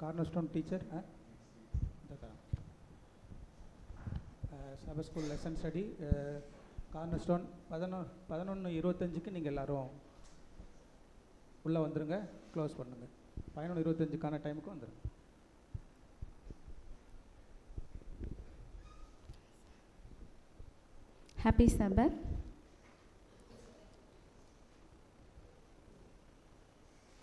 Corner stone teacher சபை school lesson study corner stone 11:25 நீங்கள் எல்லோரும் உள்ளே வந்துடுங்க, க்ளோஸ் பண்ணுங்கள். 11:25க்கான டைமுக்கு வந்துடுங்க. ஹாப்பி சபத்.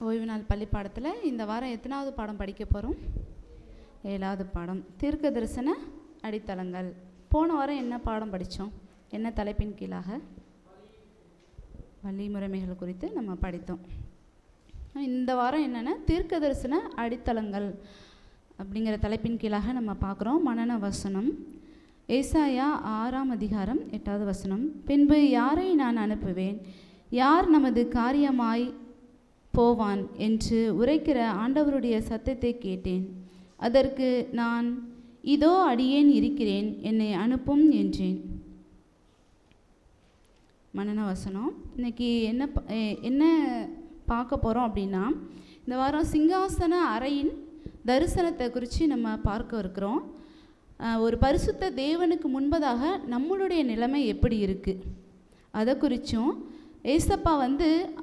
ஓய்வு நாள் பள்ளி பாடத்தில் இந்த வாரம் எத்தனாவது பாடம் படிக்க போகிறோம்? 7வது பாடம், தீர்க்க தரிசன அடித்தளங்கள். போன வாரம் என்ன பாடம் படித்தோம்? என்ன தலைப்பின் கீழாக? வழிமுறைமைகள் குறித்து நம்ம படித்தோம். இந்த வாரம் என்னென்னா தீர்க்க தரிசன அடித்தளங்கள் அப்படிங்கிற தலைப்பின் கீழாக நம்ம பார்க்குறோம். மனன வசனம் ஏசாயா 6ஆம் அதிகாரம் 8வது வசனம். பின்பு யாரை நான் அனுப்புவேன், யார் நமது காரியமாய் போவான் என்று உரைக்கிற ஆண்டவருடைய சத்தத்தை கேட்டேன். அதற்கு நான், இதோ அடியேன் இருக்கிறேன், என்னை அனுப்பும் என்றேன். மனன வசனம். இன்னைக்கு என்ன பார்க்க போகிறோம் அப்படின்னா, இந்த வாரம் சிங்காசன அறையின் தரிசனத்தை குறித்து நம்ம பார்க்க இருக்கிறோம். ஒரு பரிசுத்த தேவனுக்கு முன்பதாக நம்மளுடைய நிலைமை எப்படி இருக்குது அதை குறித்தும், ஏசப்பா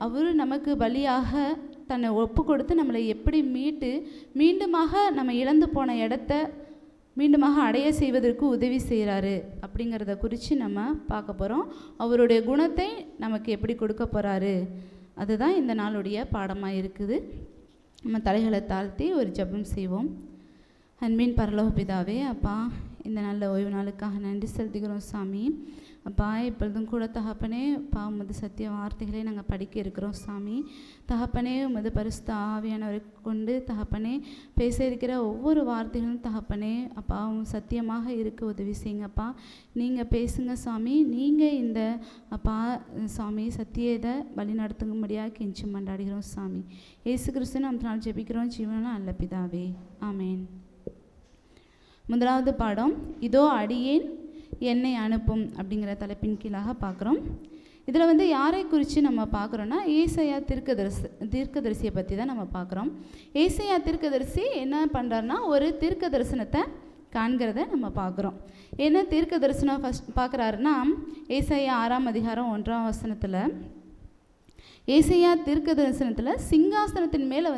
அவர் நமக்கு பலியாக தன்னை ஒப்பு கொடுத்து நம்மளை எப்படி மீட்டு மீண்டுமாக நம்ம இழந்து போன இடத்த மீண்டுமாக அடைய செய்வதற்கு உதவி செய்கிறாரு அப்படிங்கிறத குறித்து நம்ம பார்க்க போகிறோம். அவருடைய குணத்தை நமக்கு எப்படி கொடுக்க போகிறாரு, அதுதான் இந்த நாளுடைய பாடமாக இருக்குது. நம்ம தலைகளை தாழ்த்தி ஒரு ஜெபம் செய்வோம். அன்பின் பரலோக பிதாவே, அப்பா இந்த நல்ல ஓய்வு நாளுக்காக நன்றி செலுத்துகிறோம் சாமி. அப்பா இப்பொழுதும் கூட தகப்பனே, அப்பா உமது சத்திய வார்த்தைகளை நாங்கள் படிக்க இருக்கிறோம் சாமி. தகப்பனே உமது பரிசுத்த ஆவியானவரை கொண்டு தகப்பனே பேச இருக்கிற ஒவ்வொரு வார்த்தைகளும் தகப்பனே அப்பா சத்தியமாக இருக்க உதவி செய்யுங்கப்பா. நீங்கள் பேசுங்க சாமி. நீங்கள் இந்த அப்பா சாமி சத்தியத்தை வழி நடத்துங்கும்படியாக கெஞ்சி மண்டாடுகிறோம் சாமி. இயேசு கிறிஸ்து நம்ம நாள் ஜெபிக்கிறோம் ஜீவன அல்ல பிதாவே, ஆமேன். முதலாவது பாடம், இதோ அடியேன் என்னை அனுப்பும் அப்படிங்கிற தலைப்பின் கீழாக பார்க்குறோம். இதில் யாரை குறித்து நம்ம பார்க்குறோன்னா, ஏசாயா தீர்க்கதரிசியை பற்றி தான் நம்ம பார்க்குறோம். ஏசாயா தீர்க்கதரிசி என்ன பண்ணுறாருன்னா, ஒரு தீர்க்க தரிசனத்தை காண்கிறத நம்ம பார்க்குறோம். என்ன தீர்க்க தரிசனம் ஃபஸ்ட் பார்க்குறாருன்னா, ஏசாயா 6ஆம் அதிகாரம் 1ஆம் வசனத்தில், ஏசாயா தீர்க்க தரிசனத்தில் சிங்காசனத்தின் மேலே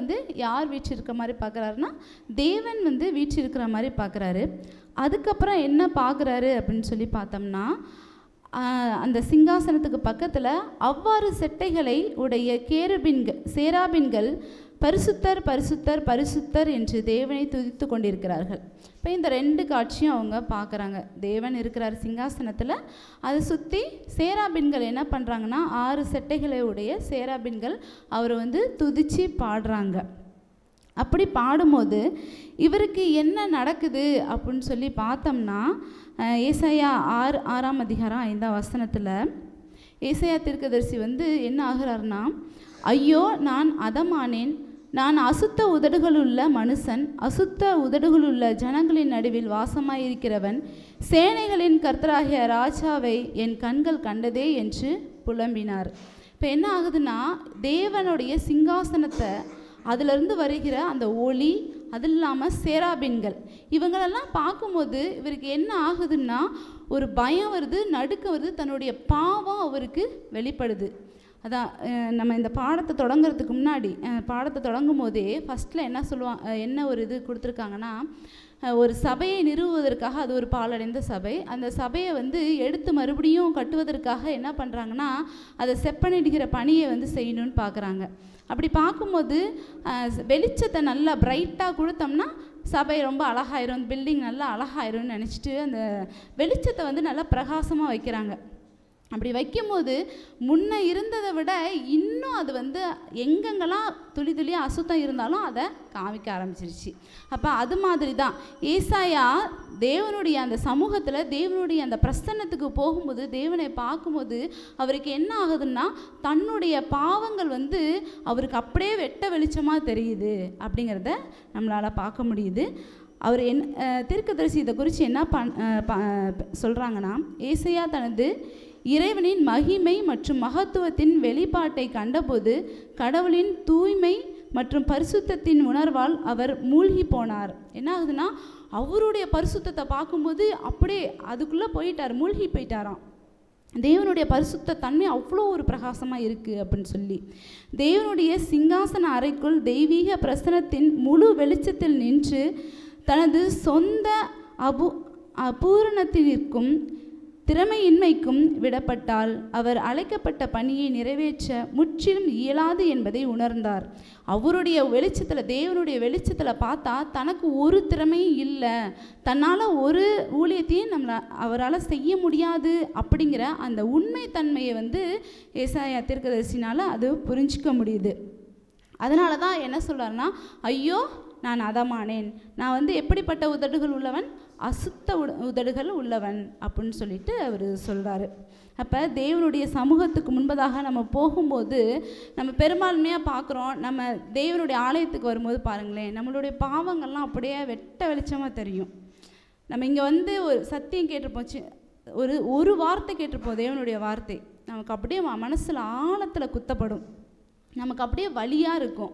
யார் வீற்றிருக்கிற மாதிரி பார்க்குறாருன்னா, தேவன் வீற்றிருக்கிற மாதிரி பார்க்குறாரு. அதுக்கப்புறம் என்ன பார்க்குறாரு அப்படின்னு சொல்லி பார்த்தோம்னா, அந்த சிங்காசனத்துக்கு பக்கத்தில் அவ்வாறு செட்டைகளை உடைய சேராபின்கள் பரிசுத்தர் பரிசுத்தர் பரிசுத்தர் என்று தேவனை துதித்து கொண்டிருக்கிறார்கள். இப்போ இந்த 2 காட்சியும் அவங்க பார்க்குறாங்க. தேவன் இருக்கிறார் சிங்காசனத்தில், அதை சுற்றி சேராபின்கள் என்ன பண்ணுறாங்கன்னா, 6 செட்டைகளை உடைய சேராபின்கள் அவர் துதித்து பாடுறாங்க. அப்படி பாடும்போது இவருக்கு என்ன நடக்குது அப்படின்னு சொல்லி பார்த்தோம்னா, ஏசாயா 6ஆம் அதிகாரம் 5ஆம் வசனத்தில் ஏசாயா தீர்க்கதரிசி என்ன ஆகிறார்னா, ஐயோ நான் அதமானேன், நான் அசுத்த உதடுகளுள்ள மனுஷன், அசுத்த உதடுகளுள்ள ஜனங்களின் நடுவில் வாசமாயிருக்கிறவன், சேனைகளின் கர்த்தராகிய ராஜாவை என் கண்கள் கண்டதே என்று புலம்பினார். இப்போ என்ன ஆகுதுன்னா, தேவனுடைய சிங்காசனத்தை அதிலிருந்து வருகிற அந்த ஒளி, அது இல்லாமல் சேராபின்கள் இவங்களெல்லாம் பார்க்கும்போது இவருக்கு என்ன ஆகுதுன்னா, ஒரு பயம் வருது, நடுக்க வருது, தன்னுடைய பாவம் அவருக்கு வெளிப்படுது. அதான் நம்ம இந்த பாடத்தை தொடங்குறதுக்கு முன்னாடி, பாடத்தை தொடங்கும் போதே ஃபஸ்ட்டில் என்ன சொல்லுவாங்க, என்ன ஒரு இது கொடுத்துருக்காங்கன்னா, ஒரு சபையை நிறுவுவதற்காக, அது ஒரு பாலடைந்த சபை, அந்த சபையை எடுத்து மறுபடியும் கட்டுவதற்காக என்ன பண்ணுறாங்கன்னா, அதை செப்பனிடுகிற பணியை செய்யணும்னு பார்க்குறாங்க. அப்படி பார்க்கும்போது வெளிச்சத்தை நல்லா பிரைட்டாக கொடுத்தோம்னா சபை ரொம்ப அழகாயிரும், பில்டிங் நல்லா அழகாயிரும்னு நினச்சிட்டு அந்த வெளிச்சத்தை நல்லா பிரகாசமாக வைக்கிறாங்க. அப்படி வைக்கும்போது முன்ன இருந்ததை விட இன்னும் அது எங்கெங்கெல்லாம் துளி துளியாக அசுத்தம் இருந்தாலும் அதை காமிக்க ஆரம்பிச்சிருச்சு. அப்போ அது மாதிரி தான் ஏசாயா தேவனுடைய அந்த சமூகத்தில், தேவனுடைய அந்த பிரசன்னத்துக்கு போகும்போது, தேவனை பார்க்கும்போது அவருக்கு என்ன ஆகுதுன்னா, தன்னுடைய பாவங்கள் அவருக்கு அப்படியே வெட்ட வெளிச்சமாக தெரியுது அப்படிங்கிறத நம்மளால் பார்க்க முடியுது. அவர் தீர்க்கதரிசி இதை குறித்து என்ன சொல்கிறாங்கன்னா, ஏசாயா தனது இறைவனின் மகிமை மற்றும் மகத்துவத்தின் வெளிப்பாட்டை கண்டபோது கடவுளின் தூய்மை மற்றும் பரிசுத்தத்தின் உணர்வால் அவர் மூழ்கி போனார். என்ன ஆகுதுன்னா, அவருடைய பரிசுத்தத்தை பார்க்கும்போது அப்படியே அதுக்குள்ளே போயிட்டார், மூழ்கி போயிட்டாராம். தேவனுடைய பரிசுத்த தன்மை அவ்வளோ ஒரு பிரகாசமாக இருக்குது அப்படின்னு சொல்லி, தேவனுடைய சிங்காசன அறைக்குள் தெய்வீக பிரசனத்தின் முழு வெளிச்சத்தில் நின்று தனது சொந்த அபூரணத்திற்கும் திறமையின்மைக்கும் விடப்பட்டால் அவர் அழைக்கப்பட்ட பணியை நிறைவேற்ற முற்றிலும் இயலாது என்பதை உணர்ந்தார். அவருடைய வெளிச்சத்தில், தேவனுடைய வெளிச்சத்தில் பார்த்தா தனக்கு ஒரு திறமையும் இல்லை, தன்னால் ஒரு ஊழியத்தையும் அவரால் செய்ய முடியாது அப்படிங்கிற அந்த உண்மைத்தன்மையை ஏசாயா தீர்க்கதரிசினால் அது புரிஞ்சிக்க முடியுது. அதனால தான் என்ன சொல்கிறாருன்னா, ஐயோ நான் அதமானேன், நான் எப்படிப்பட்ட உதடுகள் உள்ளவன், அசுத்த உதடுகள் உள்ளவன் அப்படின்னு சொல்லிட்டு அவர் சொல்கிறாரு. அப்போ தேவனுடைய சமூகத்துக்கு முன்பதாக நம்ம போகும்போது நம்ம பெரும்பான்மையாக பார்க்குறோம், நம்ம தேவனுடைய ஆலயத்துக்கு வரும்போது பாருங்களேன், நம்மளுடைய பாவங்கள்லாம் அப்படியே வெட்ட வெளிச்சமாக தெரியும். நம்ம இங்கே ஒரு சத்தியம் கேட்டிருப்போம், ஒரு வார்த்தை கேட்டிருப்போம், தேவனுடைய வார்த்தை நமக்கு அப்படியே மனசில் ஆழத்தில் குத்தப்படும், நமக்கு அப்படியே வலியாக இருக்கும்.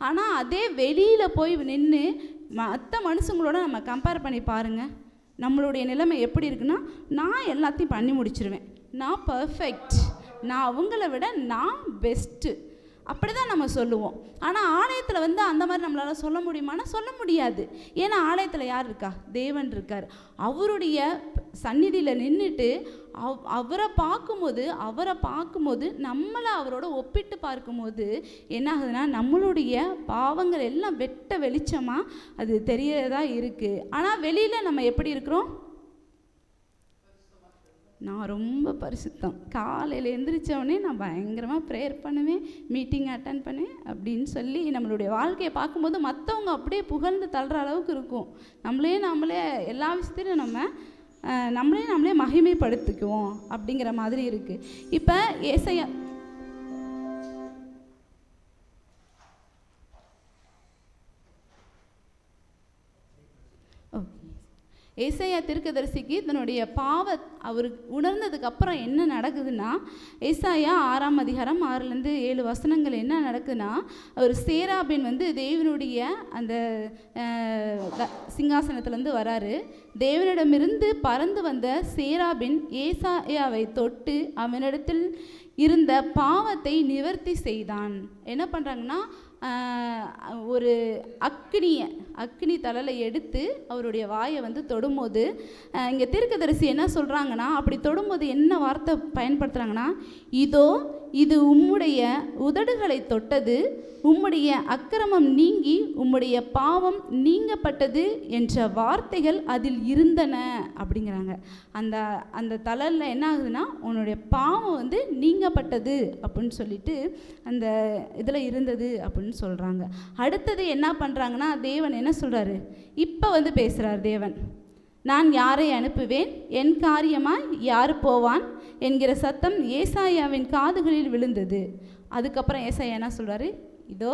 ஆனால் அதே வெளியில் போய் நின்று மற்ற மனுஷங்களோட நம்ம கம்பேர் பண்ணி பாருங்கள், நம்மளுடைய நிலைமை எப்படி இருக்குன்னா, நான் எல்லாத்தையும் பண்ணி முடிச்சிருவேன், நான் பர்ஃபெக்ட், நான் அவங்கள விட நான் பெஸ்ட்டு, அப்படி தான் நம்ம சொல்லுவோம். ஆனால் ஆலயத்தில் அந்த மாதிரி நம்மளால் சொல்ல முடியுமானா சொல்ல முடியாது. ஏன்னா ஆலயத்தில் யார் இருக்கா? தேவன் இருக்கார். அவருடைய சந்நிதியில் நின்றுட்டு அவரை பார்க்கும்போது நம்மளை அவரோட ஒப்பிட்டு பார்க்கும்போது என்ன ஆகுதுன்னா, நம்மளுடைய பாவங்கள் எல்லாம் வெட்ட வெளிச்சமாக அது தெரியறதா இருக்குது. ஆனால் வெளியில் நம்ம எப்படி இருக்கிறோம்? நான் ரொம்ப பரிசுத்தம், காலையில் எழுந்திரிச்சவொடனே நான் பயங்கரமாக ப்ரேயர் பண்ணுவேன், மீட்டிங் அட்டன் பண்ணுவேன் அப்படின்னு சொல்லி நம்மளுடைய வாழ்க்கையை பார்க்கும்போது மற்றவங்க அப்படியே புகழ்ந்து தள்ளுற அளவுக்கு இருக்கும். நம்மளே எல்லா விஷயத்தையும் நம்மளே மகிமைப்படுத்திக்குவோம் அப்படிங்கிற மாதிரி இருக்குது. இப்போ ஏசாயா ஏசாயா தீர்க்கதரிசிக்கு தன்னுடைய அவர் உணர்ந்ததுக்கு அப்புறம் என்ன நடக்குதுன்னா, ஏசாயா 6ஆம் அதிகாரம் 6-7 வசனங்கள் என்ன நடக்குதுன்னா, அவர் சேராபின் தேவனுடைய அந்த சிங்காசனத்துலேருந்து வராரு. தேவனிடமிருந்து பறந்து வந்த சேராபின் ஏசாயாவை தொட்டு அவனிடத்தில் இருந்த பாவத்தை நிவர்த்தி செய்தான். என்ன பண்ணுறாங்கன்னா, ஒரு அக்னி தழலை எடுத்து அவருடைய வாயை தொடும்போது, இங்கே தீர்க்கதரிசி என்ன சொல்கிறாங்கன்னா, அப்படி தொடும்போது என்ன வார்த்தை பயன்படுத்துகிறாங்கன்னா, இதோ இது உம்முடைய உதடுகளை தொட்டது, உம்முடைய அக்கிரமம் நீங்கி உம்முடைய பாவம் நீங்கப்பட்டது என்ற வார்த்தைகள் அதில் இருந்தன அப்படிங்கிறாங்க. அந்த தழலில் என்ன ஆகுதுன்னா, உன்னுடைய பாவம் நீங்கப்பட்டது அப்படின்னு சொல்லிட்டு அந்த இதில் இருந்தது அப்படின்னு சொல்கிறாங்க. அடுத்தது என்ன பண்ணுறாங்கன்னா, தேவன் என்ன சொல்கிறாரு, இப்போ பேசுகிறார் தேவன். நான் யாரை அனுப்புவேன், என் காரியமாய் யார் போவான் என்கிற சத்தம் ஏசாயாவின் காதுகளில் விழுந்தது. அதுக்கப்புறம் ஏசாயா என்ன சொல்கிறாரு, இதோ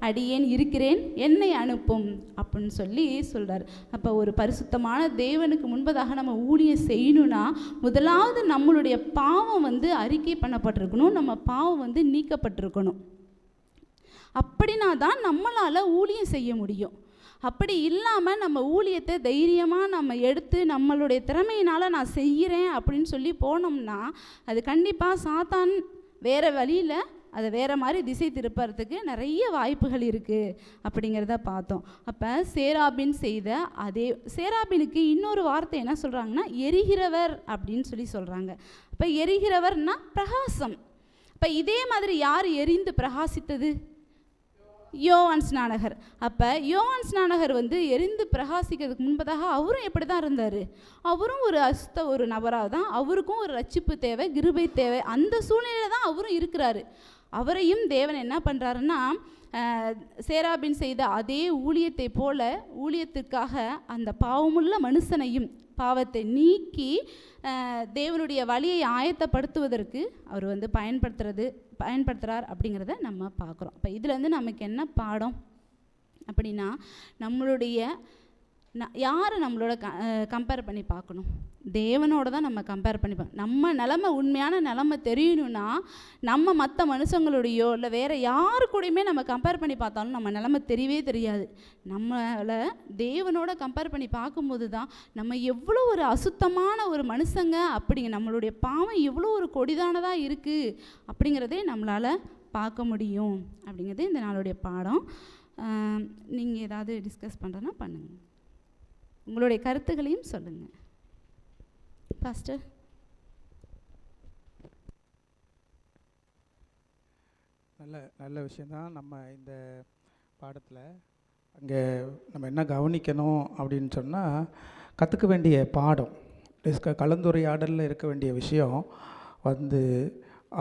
அடியேன் இருக்கிறேன், என்னை அனுப்பும் அப்படின்னு சொல்லி சொல்கிறார். அப்போ ஒரு பரிசுத்தமான தேவனுக்கு முன்பதாக நம்ம ஊழியம் செய்யணும்னா, முதலாவது நம்மளுடைய பாவம் அறிக்கை பண்ணப்பட்டிருக்கணும், நம்ம பாவம் நீக்கப்பட்டிருக்கணும். அப்படின்னா தான் நம்மளால் ஊழியம் செய்ய முடியும். அப்படி இல்லாமல் நம்ம ஊழியத்தை தைரியமாக நம்ம எடுத்து நம்மளுடைய திறமையினால் நான் செய்கிறேன் அப்படின்னு சொல்லி போனோம்னா, அது கண்டிப்பாக சாத்தான் வேறு வழியில் அதை வேறு மாதிரி திசை திருப்பறதுக்கு நிறைய வாய்ப்புகள் இருக்குது அப்படிங்கிறத பார்த்தோம். அப்போ சேராபினுக்கு இன்னொரு வார்த்தை என்ன சொல்கிறாங்கன்னா, எரிகிறவர் அப்படின்னு சொல்கிறாங்க. இப்போ எரிகிறவர்னா பிரகாசம். இப்போ இதே மாதிரி யார் எரிந்து பிரகாசித்தது? யோவான் ஸ்நானகர். அப்போ யோவான் ஸ்நானகர் எரிந்து பிரகாசிக்கிறதுக்கு முன்பதாக அவரும் எப்படி தான் இருந்தார்? அவரும் ஒரு நபராக தான், அவருக்கும் ஒரு ரட்சிப்பு தேவை, கிருபை தேவை, அந்த சூழ்நிலையில் தான் அவரும் இருக்கிறாரு. அவரையும் தேவன் என்ன பண்ணுறாருன்னா, சேராபின் செய்த அதே ஊழியத்தை போல ஊழியத்திற்காக அந்த பாவமுள்ள மனுஷனையும் பாவத்தை நீக்கி தேவனுடைய வழியை ஆயத்தப்படுத்துவதற்கு அவர் பயன்படுத்துகிறார் அப்படிங்கிறத நம்ம பார்க்குறோம். இப்போ இதுலேருந்து நமக்கு என்ன பாடம் அப்படின்னா, யாரை நம்மளோட கம்பேர் பண்ணி பார்க்கணும்? தேவனோட தான் நம்ம கம்பேர் பண்ணி நம்ம நிலமை, உண்மையான நிலமை தெரியணும்னா நம்ம மற்ற மனுஷங்களுடையோ இல்லை வேறு யாரு கூடயுமே நம்ம கம்பேர் பண்ணி பார்த்தாலும் நம்ம நிலமை தெரியவே தெரியாது. நம்மளை தேவனோட கம்பேர் பண்ணி பார்க்கும்போது தான் நம்ம எவ்வளோ ஒரு அசுத்தமான ஒரு மனுஷங்க, அப்படிங்க நம்மளுடைய பாவம் எவ்வளோ ஒரு கொடிதானதாக இருக்குது அப்படிங்கிறதே நம்மளால் பார்க்க முடியும். அப்படிங்கிறது இந்த நாளுடைய பாடம். நீங்கள் ஏதாவது டிஸ்கஸ் பண்ணுறதுனா பண்ணுங்கள், உங்களுடைய கருத்துக்களையும் சொல்லுங்கள். பாஸ்டர். நல்ல விஷயந்தான். நம்ம இந்த பாடத்தில் அங்கே நம்ம என்ன கவனிக்கணும் அப்படின்னு சொன்னால், கற்றுக்க வேண்டிய பாடம், கலந்துரையாடலில் இருக்க வேண்டிய விஷயம்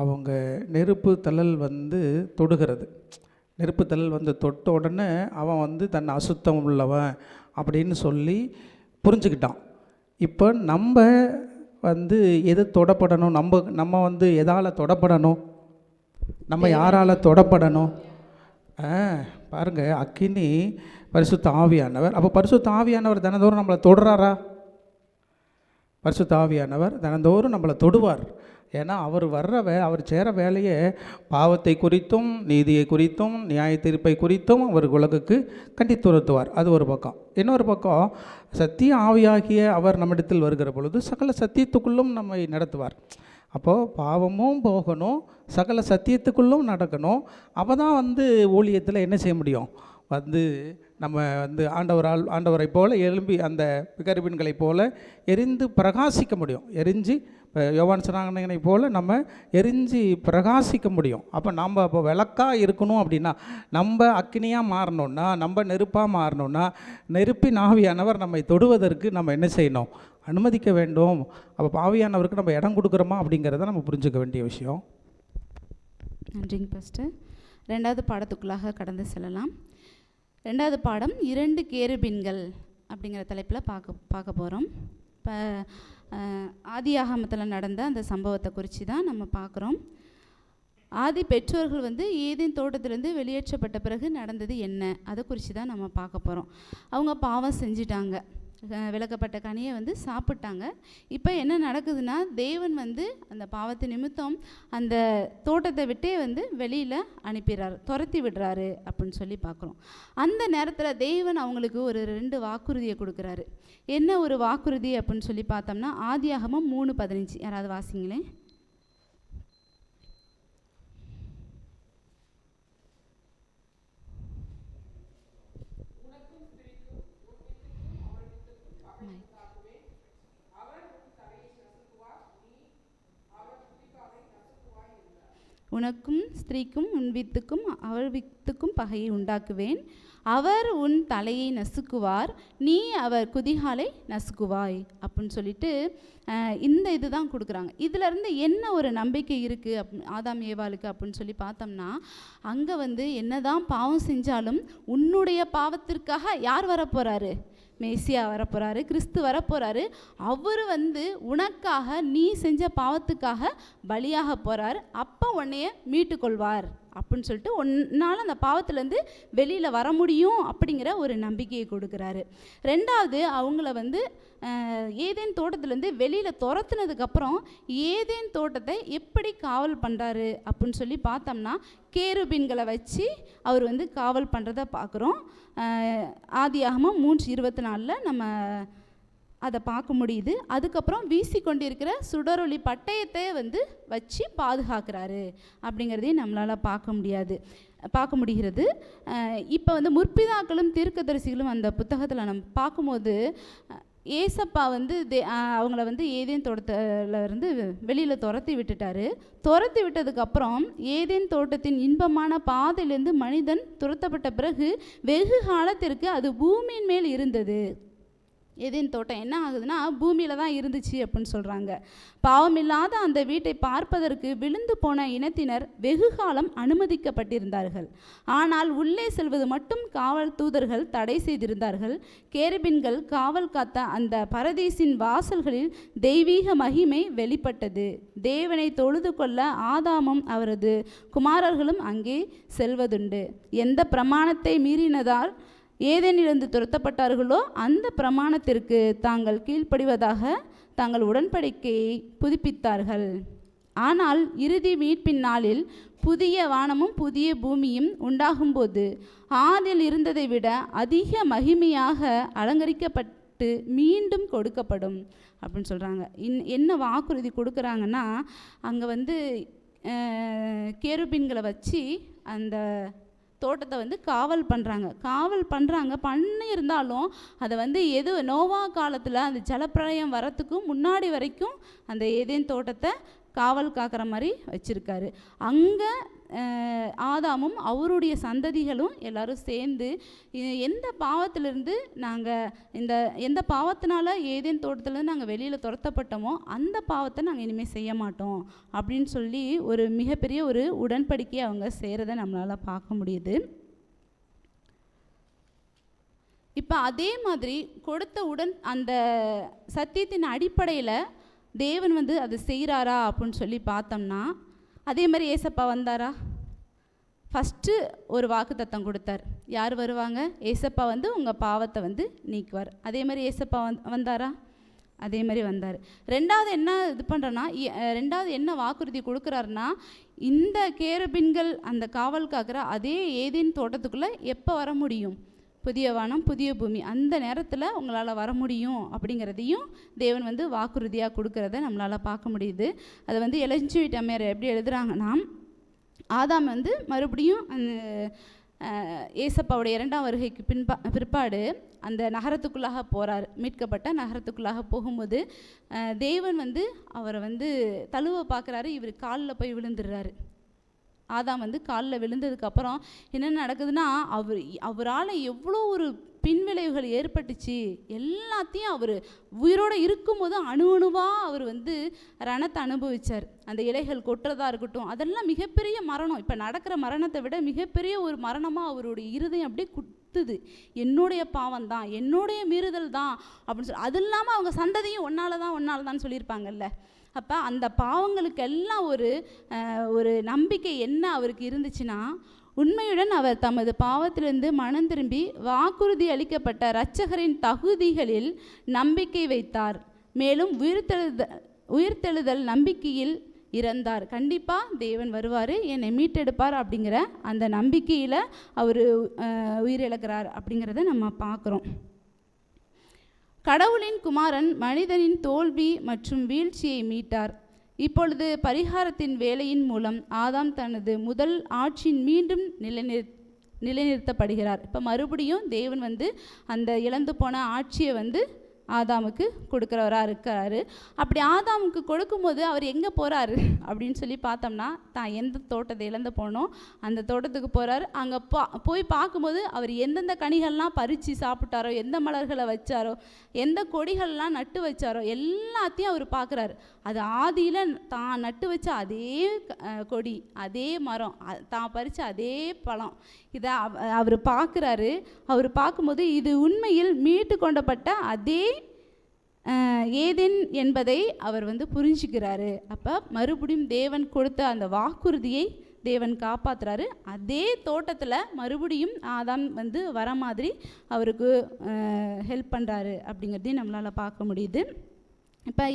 அவங்க நெருப்பு தழல் தொடுகிறது. நெருப்பு தழல் தொட்ட உடனே அவன் தன் அசுத்தம் உள்ளவன் அப்படின்னு சொல்லி புரிஞ்சுக்கிட்டான். இப்போ நம்ம எது தொடப்படணும்? நம்ம எதால் தொடப்படணும்? நம்ம யாரால் தொடப்படணும்? பாருங்கள், அக்கினி பரிசுத்த ஆவியானவர். அப்போ பரிசுத்த ஆவியானவர் தினந்தோறும் நம்மளை தொடுறாரா? பரிசுத்த ஆவியானவர் தினந்தோறும் நம்மளை தொடுவார். ஏன்னா அவர் சேர வேலையை பாவத்தை குறித்தும் நீதியை குறித்தும் நியாய தீர்ப்பை குறித்தும் அவர் உலகுக்கு கண்டித்துறுத்துவார். அது ஒரு பக்கம். இன்னொரு பக்கம், சத்திய ஆவியாகிய அவர் நம்மிடத்தில் வருகிற பொழுது சகல சத்தியத்துக்குள்ளும் நம்மை நடத்துவார். அப்போது பாவமும் போகணும், சகல சத்தியத்துக்குள்ளும் நடக்கணும். அப்போ தான் ஊழியத்தில் என்ன செய்ய முடியும்? நம்ம ஆண்டவரை போல எழும்பி அந்த விகர்பின்களை போல எரிந்து பிரகாசிக்க முடியும். எரிஞ்சு யோவான் சொன்னாங்கனை போல் நம்ம எரிஞ்சு பிரகாசிக்க முடியும். அப்போ விளக்காக இருக்கணும். அப்படின்னா நம்ம அக்கினியாக மாறணுன்னா, நம்ம நெருப்பாக மாறணுன்னா, நெருப்பின் ஆவியானவர் நம்மை தொடுவதற்கு நம்ம என்ன செய்யணும்? அனுமதிக்க வேண்டும். அப்போ ஆவியானவருக்கு நம்ம இடம் கொடுக்குறோமா அப்படிங்கிறத நம்ம புரிஞ்சுக்க வேண்டிய விஷயம். நன்றிங்க பாஸ்டர். 2வது பாடத்துக்குள்ளாக கடந்து செல்லலாம். 2வது பாடம் 2 கேருபீன்கள் அப்படிங்கிற தலைப்பில் பார்க்க போகிறோம். இப்போ ஆதியாகமத்தில் நடந்த அந்த சம்பவத்தை குறித்து தான் நம்ம பார்க்குறோம். ஆதி பெற்றோர்கள் ஏதேன் தோட்டத்திலேருந்து வெளியேற்றப்பட்ட பிறகு நடந்தது என்ன, அதை குறித்து தான் நம்ம பார்க்க போகிறோம். அவங்க பாவம் செஞ்சிட்டாங்க, விளக்கப்பட்ட கனியை சாப்பிட்டாங்க. இப்போ என்ன நடக்குதுன்னா, தேவன் அந்த பாவத்து நிமித்தம் அந்த தோட்டத்தை விட்டே வெளியில் அனுப்பிடுறாரு, துரத்தி விடுறாரு அப்படின்னு சொல்லி பார்க்குறோம். அந்த நேரத்தில் தேவன் அவங்களுக்கு ஒரு 2 வாக்குறுதியை கொடுக்குறாரு. என்ன ஒரு வாக்குறுதி அப்படின்னு சொல்லி பார்த்தோம்னா, ஆதியாகமம் 3:15 யாராவது வாசிங்களேன். உனக்கும் ஸ்திரீக்கும் உன் வித்துக்கும் அவள் வித்துக்கும் பகையை உண்டாக்குவேன். அவர் உன் தலையை நசுக்குவார், நீ அவர் குதிகாலை நசுக்குவாய் அப்படின்னு சொல்லிட்டு இந்த இதுதான் கொடுக்குறாங்க. இதிலேருந்து என்ன ஒரு நம்பிக்கை இருக்குது ஆதாம் ஏவாளுக்கு அப்படின்னு சொல்லி பார்த்தோம்னா, அங்கே என்னதான் பாவம் செஞ்சாலும் உன்னுடைய பாவத்திற்காக யார் வரப்போகிறாரு? மேசியா வரப்போகிறாரு, கிறிஸ்து வரப்போகிறாரு. அவர் உனக்காக நீ செஞ்ச பாவத்துக்காக பலியாக போகிறார். அப்போ உன்னைய மீட்டு கொள்வார் அப்படின்னு சொல்லிட்டு உன்னால் அந்த பாவத்திலேருந்து வெளியில் வர முடியும் அப்படிங்கிற ஒரு நம்பிக்கையை கொடுக்குறாரு. 2வது, அவங்கள ஏதேன் தோட்டத்திலேருந்து வெளியில் துரத்துனதுக்கப்புறம் ஏதேன் தோட்டத்தை எப்படி காவல் பண்ணுறாரு அப்படின்னு சொல்லி பார்த்தோம்னா, கேருபீன்களை வச்சு அவர் காவல் பண்ணுறதை பார்க்குறோம். ஆதியாகமம் 3:24 நம்ம அதை பார்க்க முடியுது. அதுக்கப்புறம் வீசி கொண்டிருக்கிற சுடரொளி பட்டயத்தை வச்சு பாதுகாக்கிறாரு அப்படிங்கிறதையும் நம்மளால் பார்க்க முடிகிறது. இப்போ முற்பிதாக்களும் தீர்க்கதரிசிகளும் அந்த புத்தகத்தில் நம்ம பார்க்கும்போது, ஏசப்பா அவங்கள ஏதேன் தோட்டத்தில் இருந்து வெளியில் துரத்தி விட்டுட்டாரு. துரத்தி விட்டதுக்கப்புறம் ஏதேன் தோட்டத்தின் இன்பமான பாதையிலேருந்து மனிதன் துரத்தப்பட்ட பிறகு வெகு காலத்திற்கு அது பூமியின் மேல் இருந்தது. ஏதேன் தோட்டம் என்ன ஆகுதுன்னா பூமியில் தான் இருந்துச்சு அப்படின்னு சொல்கிறாங்க. பாவமில்லாத அந்த வீட்டை பார்ப்பதற்கு விழுந்து போன இனத்தினர் வெகு காலம் அனுமதிக்கப்பட்டிருந்தார்கள். ஆனால் உள்ளே செல்வது மட்டும் காவல் தூதர்கள் தடை செய்திருந்தார்கள். கேருபீன்கள் காவல் காத்த அந்த பரதீசின் வாசல்களில் தெய்வீக மகிமை வெளிப்பட்டது. தேவனை தொழுது கொள்ள ஆதாமும் அவரது குமாரர்களும் அங்கே செல்வதுண்டு. எந்த பிரமாணத்தை மீறினதால் ஏதேனிலிருந்து துரத்தப்பட்டார்களோ அந்த பிரமாணத்திற்கு தாங்கள் கீழ்ப்படிவதாக தாங்கள் உடன்படிக்கையை புதுப்பித்தார்கள். ஆனால் இறுதி மீட்பின் நாளில் புதிய வானமும் புதிய பூமியும் உண்டாகும்போது ஆதியில் இருந்ததை விட அதிக மகிமையாக அலங்கரிக்கப்பட்டு மீண்டும் கொடுக்கப்படும் அப்படின்னு சொல்கிறாங்க. என்ன வாக்குறுதி கொடுக்குறாங்கன்னா, அங்கே வந்து கேருபீன்களை வச்சு அந்த தோட்டத்தை வந்து காவல் பண்ணுறாங்க. பண்ணியிருந்தாலும் அதை வந்து நோவா காலத்தில் அந்த ஜலப்பிரளயம் வரத்துக்கும் முன்னாடி வரைக்கும் அந்த ஏதேன் தோட்டத்தை காவல் காக்கிற மாதிரி வச்சுருக்காரு. அங்கே ஆதாமும் அவருடைய சந்ததிகளும் எல்லாரும் சேர்ந்து எந்த பாவத்திலிருந்து எந்த பாவத்தினால ஏதேன் தோட்டத்திலேருந்து நாங்கள் வெளியில் துரத்தப்பட்டோமோ அந்த பாவத்தை நாங்கள் இனிமேல் செய்ய மாட்டோம் அப்படின்னு சொல்லி ஒரு மிகப்பெரிய ஒரு உடன்படிக்கையை அவங்க செய்கிறத நம்மளால் பார்க்க முடியுது. இப்போ அதே மாதிரி கொடுத்த அந்த சத்தியத்தின் அடிப்படையில் தேவன் வந்து அதை செய்கிறாரா அப்படின்னு சொல்லி பார்த்தோம்னா, அதே மாதிரி ஏசப்பா வந்தாரா? ஃபஸ்ட்டு ஒரு வாக்குத்தத்தம் கொடுத்தார். யார் வருவாங்க? ஏசப்பா வந்து உங்கள் பாவத்தை வந்து நீக்குவார். அதே மாதிரி ஏசப்பா வந்தாரா? அதே மாதிரி வந்தார். ரெண்டாவது என்ன வாக்குறுதி கொடுக்குறாருன்னா, இந்த கேருபீன்கள் அந்த காவல் காக்கிற அதே ஏதேன் தோட்டத்துக்குள்ளே எப்போ வர முடியும்? புதிய வானம் புதிய பூமி அந்த நேரத்தில் உங்களால் வர முடியும் அப்படிங்கிறதையும் தேவன் வந்து வாக்குறுதியாக கொடுக்கறத நம்மளால் பார்க்க முடியுது. அதை வந்து எலஞ்சி வீட்டு அம்மையார் எப்படி எழுதுகிறாங்கன்னா, ஆதாம் வந்து மறுபடியும் அந்த ஏசப்பாவுடைய 2ஆம் வருகைக்கு பிற்பாடு அந்த நகரத்துக்குள்ளாக போகிறார். மீட்கப்பட்ட நகரத்துக்குள்ளாக போகும்போது தேவன் வந்து அவரை வந்து தழுவ பார்க்குறாரு. இவர் காலில் போய் விழுந்துடுறாரு. ஆதாம் வந்து காலில் விழுந்ததுக்கப்புறம் என்ன நடக்குதுன்னா, அவரால் எவ்வளோ ஒரு பின்விளைவுகள் ஏற்பட்டுச்சு எல்லாத்தையும் அவர் உயிரோடு இருக்கும்போது அணுவாக அவர் வந்து ரணத்தை அனுபவித்தார். அந்த இலைகள் கொட்டுறதா இருக்கட்டும், அதெல்லாம் மிகப்பெரிய மரணம். இப்போ நடக்கிற மரணத்தை விட மிகப்பெரிய ஒரு மரணமாக அவருடைய இருதயம் அப்படியே குத்துது. என்னுடைய பாவம் தான், என்னுடைய மீறுதல் தான் அப்படின்னு சொல்லி. அது இல்லாமல் அவங்க சந்ததியும் ஒன்னால தான் சொல்லியிருப்பாங்கல்ல. அப்போ அந்த பாவங்களுக்கெல்லாம் ஒரு நம்பிக்கை என்ன அவருக்கு இருந்துச்சுன்னா, உண்மையுடன் அவர் தமது பாவத்திலிருந்து மனம் திரும்பி வாக்குறுதி அளிக்கப்பட்ட இரட்சகரின் தகுதிகளில் நம்பிக்கை வைத்தார். மேலும் உயிர்த்தெழுதல் நம்பிக்கையில் இறந்தார். கண்டிப்பாக தேவன் வருவார், என்னை மீட்டெடுப்பார் அப்படிங்கிற அந்த நம்பிக்கையில் அவர் உயிரிழக்கிறார் அப்படிங்கிறத நம்ம பார்க்குறோம். கடவுளின் குமாரன் மனிதனின் தோல்வி மற்றும் வீழ்ச்சியை மீட்டார். இப்பொழுது பரிகாரத்தின் வேலையின் மூலம் ஆதாம் தனது முதல் ஆட்சியின் மீண்டும் நிலைநிறுத்தப்படுகிறார். இப்போ மறுபடியும் தேவன் வந்து அந்த இழந்து போன ஆட்சியை வந்து ஆதாமுக்கு கொடுக்குறவராக இருக்கிறாரு. அப்படி ஆதாமுக்கு கொடுக்கும்போது அவர் எங்கே போகிறாரு அப்படின்னு சொல்லி பார்த்தோம்னா, தான் எந்த தோட்டத்தை இழந்து போனோம் அந்த தோட்டத்துக்கு போகிறாரு. அங்கே போய் பார்க்கும்போது அவர் எந்தெந்த கனிகள்லாம் பறித்து சாப்பிட்டாரோ, எந்த மலர்களை வச்சாரோ, எந்த கொடிகள்லாம் நட்டு வச்சாரோ எல்லாத்தையும் அவர் பார்க்குறாரு. அது ஆதியில் தான் நட்டு வச்ச அதே கொடி, அதே மரம், தான் பறித்த அதே பழம், இதை அவர் பார்க்குறாரு. அவர் பார்க்கும்போது இது உண்மையில் மீட்டு கொண்டப்பட்ட அதே ஏதேன் என்பதை அவர் வந்து புரிஞ்சுக்கிறாரு. அப்போ மறுபடியும் தேவன் கொடுத்த அந்த வாக்குறுதியை தேவன் காப்பாற்றுறாரு. அதே தோட்டத்தில் மறுபடியும் ஆதாம் வந்து வர மாதிரி அவருக்கு ஹெல்ப் பண்ணுறாரு அப்படிங்கிறதையும் நம்மளால் பார்க்க முடியுது. இப்போ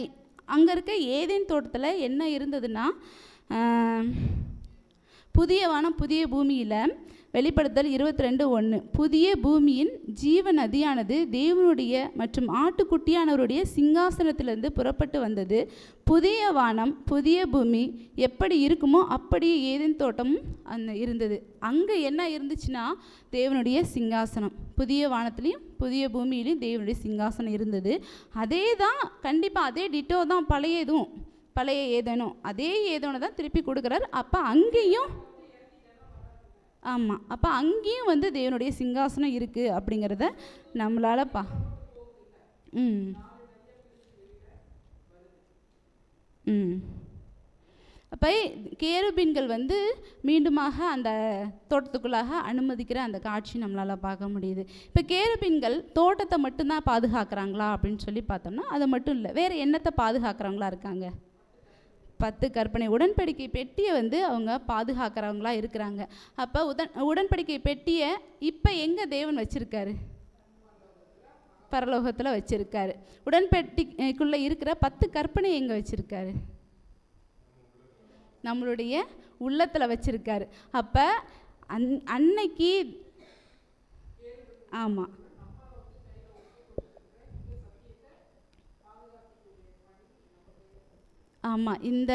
அங்கே இருக்க ஏதேன் தோட்டத்தில் என்ன இருந்ததுன்னா, புதிய வானம் புதிய பூமியில் வெளிப்படுத்தல் 22:1 புதிய பூமியின் ஜீவ நதியானது தேவனுடைய மற்றும் ஆட்டுக்குட்டியானவருடைய சிங்காசனத்திலிருந்து புறப்பட்டு வந்தது. புதிய வானம் புதிய பூமி எப்படி இருக்குமோ அப்படியே ஏதேன் தோட்டமும் இருந்தது. அங்கே என்ன இருந்துச்சுன்னா, தேவனுடைய சிங்காசனம். புதிய வானத்துலேயும் புதிய பூமியிலையும் தேவனுடைய சிங்காசனம் இருந்தது. அதே தான், கண்டிப்பாக அதே டிட்டோ தான் பழைய ஏதேனும் அதே ஏதோனை தான் திருப்பி கொடுக்குறாரு. அப்போ அங்கேயும் ஆமாம், அப்போ அங்கேயும் வந்து தேவனுடைய சிங்காசனம் இருக்குது அப்படிங்கிறத நம்மளால் அப்போ கேருபீன்கள் வந்து மீண்டுமாக அந்த தோட்டத்துக்குள்ளாக அனுமதிக்கிற அந்த காட்சி நம்மளால் பார்க்க முடியுது. இப்போ கேருபீன்கள் தோட்டத்தை மட்டும்தான் பாதுகாக்கிறாங்களா அப்படின்னு சொல்லி பார்த்தோம்னா அது மட்டும் இல்லை. வேறு என்னத்தை பாதுகாக்கிறவங்களா இருக்காங்க? 10 கற்பனை உடன்படிக்கை பெட்டியை வந்து அவங்க பாதுகாக்கிறவங்களா இருக்கிறாங்க. அப்போ உடன்படிக்கை பெட்டியை இப்போ எங்கே தேவன் வச்சுருக்காரு? பரலோகத்தில் வச்சுருக்காரு. உடன்படிக்கைக்குள்ளே இருக்கிற 10 கற்பனை எங்கே வச்சுருக்காரு? நம்மளுடைய உள்ளத்தில் வச்சுருக்காரு. அப்போ அன்னைக்கு ஆமாம் ஆமாம் இந்த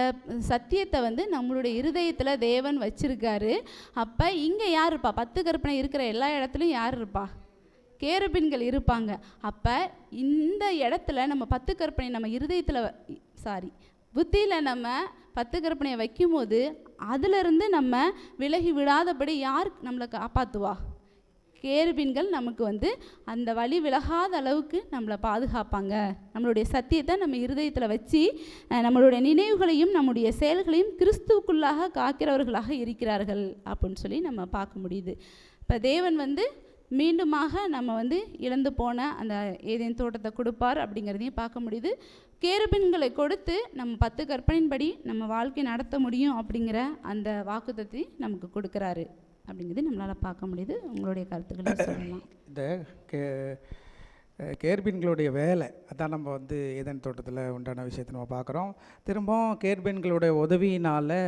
சத்தியத்தை வந்து நம்மளுடைய இருதயத்தில் தேவன் வச்சிருக்காரு. அப்போ இங்கே யார் இருப்பா? 10 கற்பனை இருக்கிற எல்லா இடத்துலையும் யார் இருப்பா? கேருபீன்கள் இருப்பாங்க. அப்போ இந்த இடத்துல நம்ம 10 கற்பனை நம்ம இருதயத்தில் புத்தியில் நம்ம 10 கற்பனையை வைக்கும்போது அதிலிருந்து நம்ம விலகி விடாதபடி யார் நம்மளை காப்பாற்றுவா? கேருபீன்கள் நமக்கு வந்து அந்த வழி விலகாத அளவுக்கு நம்மளை பாதுகாப்பாங்க. நம்மளுடைய சத்தியத்தை நம்ம இருதயத்தில் வச்சு நம்மளுடைய நினைவுகளையும் நம்முடைய செயல்களையும் கிறிஸ்துவுக்குள்ளாக காக்கிறவர்களாக இருக்கிறார்கள் அப்படின்னு சொல்லி நம்ம பார்க்க முடியுது. இப்போ தேவன் வந்து மீண்டுமாக நம்ம வந்து இழந்து போன அந்த ஏதேன் தோட்டத்தை கொடுப்பார் அப்படிங்கிறதையும் பார்க்க முடியுது. கேருபீன்களை கொடுத்து நம்ம 10 கற்பனையின்படி நம்ம வாழ்க்கை நடத்த முடியும் அப்படிங்கிற அந்த வாக்குத்தத்தை நமக்கு கொடுக்குறாரு அப்படிங்கிறது நம்மளால் பார்க்க முடியுது. உங்களுடைய கருத்துக்களை சொல்லலாம். இந்த கேர்பீன்களுடைய வேலை அதான் நம்ம வந்து ஏதேன் தோட்டத்தில் உண்டான விஷயத்தை நம்ம பார்க்குறோம். திரும்பவும் கேர்பீன்களுடைய உதவியினால்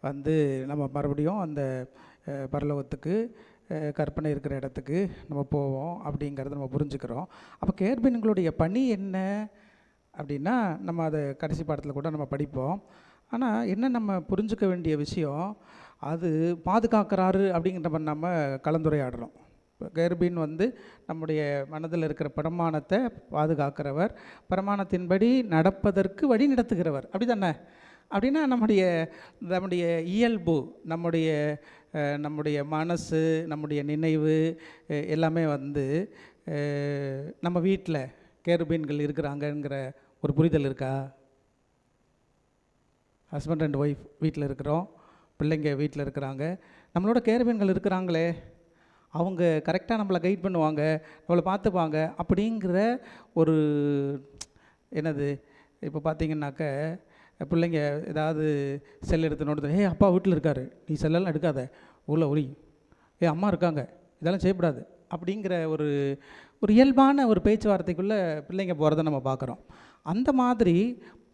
வந்து நம்ம மறுபடியும் அந்த பரலோகத்துக்கு கற்பனை இருக்கிற இடத்துக்கு நம்ம போவோம் அப்படிங்கிறத நம்ம புரிஞ்சுக்கிறோம். அப்போ கேர்பீன்களுடைய பணி என்ன அப்படின்னா நம்ம அதை கடைசி பாடத்தில் கூட நம்ம படிப்போம். ஆனால் என்ன நம்ம புரிஞ்சுக்க வேண்டிய விஷயம், அது பாதுகாக்கிறாரு அப்படிங்கிற நம்ம கலந்துரையாடுறோம். கேர்பீன் வந்து நம்முடைய மனதில் இருக்கிற பிரமாணத்தை பாதுகாக்கிறவர், பிரமாணத்தின்படி நடப்பதற்கு வழி நடத்துகிறவர், அப்படி தானே? அப்படின்னா நம்முடைய இயல்பு, நம்முடைய மனசு, நம்முடைய நினைவு எல்லாமே வந்து நம்ம வீட்டில் கேருபீன்கள் இருக்கிறாங்கங்கிற ஒரு புரிதல் இருக்கா? ஹஸ்பண்ட் அண்ட் ஒய்ஃப் வீட்டில் இருக்கிறோம், பிள்ளைங்க வீட்டில் இருக்கிறாங்க, நம்மளோட கேருபீன்கள் இருக்கிறாங்களே, அவங்க கரெக்டாக நம்மளை கைட் பண்ணுவாங்க, நம்மளை பார்த்துப்பாங்க அப்படிங்கிற ஒரு என்னது. இப்போ பார்த்தீங்கன்னாக்க பிள்ளைங்க ஏதாவது செல் எடுத்து நோடுது, அப்பா வீட்டில் இருக்கார், நீ செல்லெல்லாம் எடுக்காத, உள்ள ஒளி, அம்மா இருக்காங்க, இதெல்லாம் செய்யக்கூடாது அப்படிங்கிற ஒரு இயல்பான ஒரு பேச்சுவார்த்தைக்குள்ளே பிள்ளைங்க போகிறத நம்ம பார்க்குறோம். அந்த மாதிரி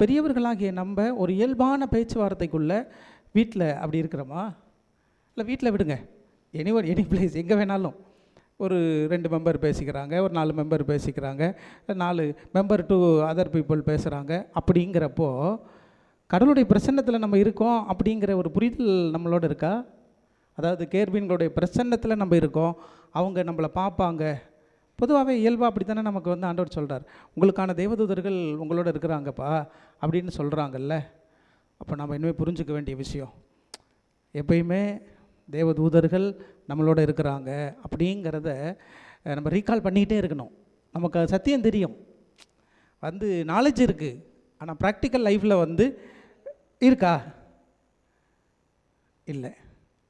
பெரியவர்களாகிய நம்ம ஒரு இயல்பான பேச்சுவார்த்தைக்குள்ளே வீட்டில் அப்படி இருக்கிறோமா? இல்லை வீட்டில் விடுங்க, எனி பிளேஸ் எங்கே வேணாலும் ஒரு 2 மெம்பர் பேசிக்கிறாங்க, ஒரு 4 மெம்பர் பேசிக்கிறாங்க, 4 மெம்பர் டு அதர் பீப்புள் பேசுகிறாங்க. அப்படிங்கிறப்போ கடவுளுடைய பிரசன்னத்தில் நம்ம இருக்கோம் அப்படிங்கிற ஒரு புரிதல் நம்மளோட இருக்கா? அதாவது கேர்பீன்களுடைய பிரசன்னத்தில் நம்ம இருக்கோம், அவங்க நம்மளை பார்ப்பாங்க. பொதுவாகவே இயல்பாக அப்படி தானே நமக்கு வந்து ஆண்டவர் சொல்கிறார், உங்களுக்கான தேவதூதர்கள் உங்களோட இருக்கிறாங்கப்பா அப்படின்னு சொல்கிறாங்கல்ல. அப்போ நம்ம இனிமேல் புரிஞ்சுக்க வேண்டிய விஷயம், எப்பயுமே தேவதூதர்கள் நம்மளோட இருக்கிறாங்க அப்படிங்கிறத நம்ம ரீகால் பண்ணிக்கிட்டே இருக்கணும். நமக்கு சத்தியம் தெரியும், வந்து நாலேஜ் இருக்குது, ஆனால் ப்ராக்டிக்கல் லைஃப்பில் வந்து இருக்கா? இல்லை,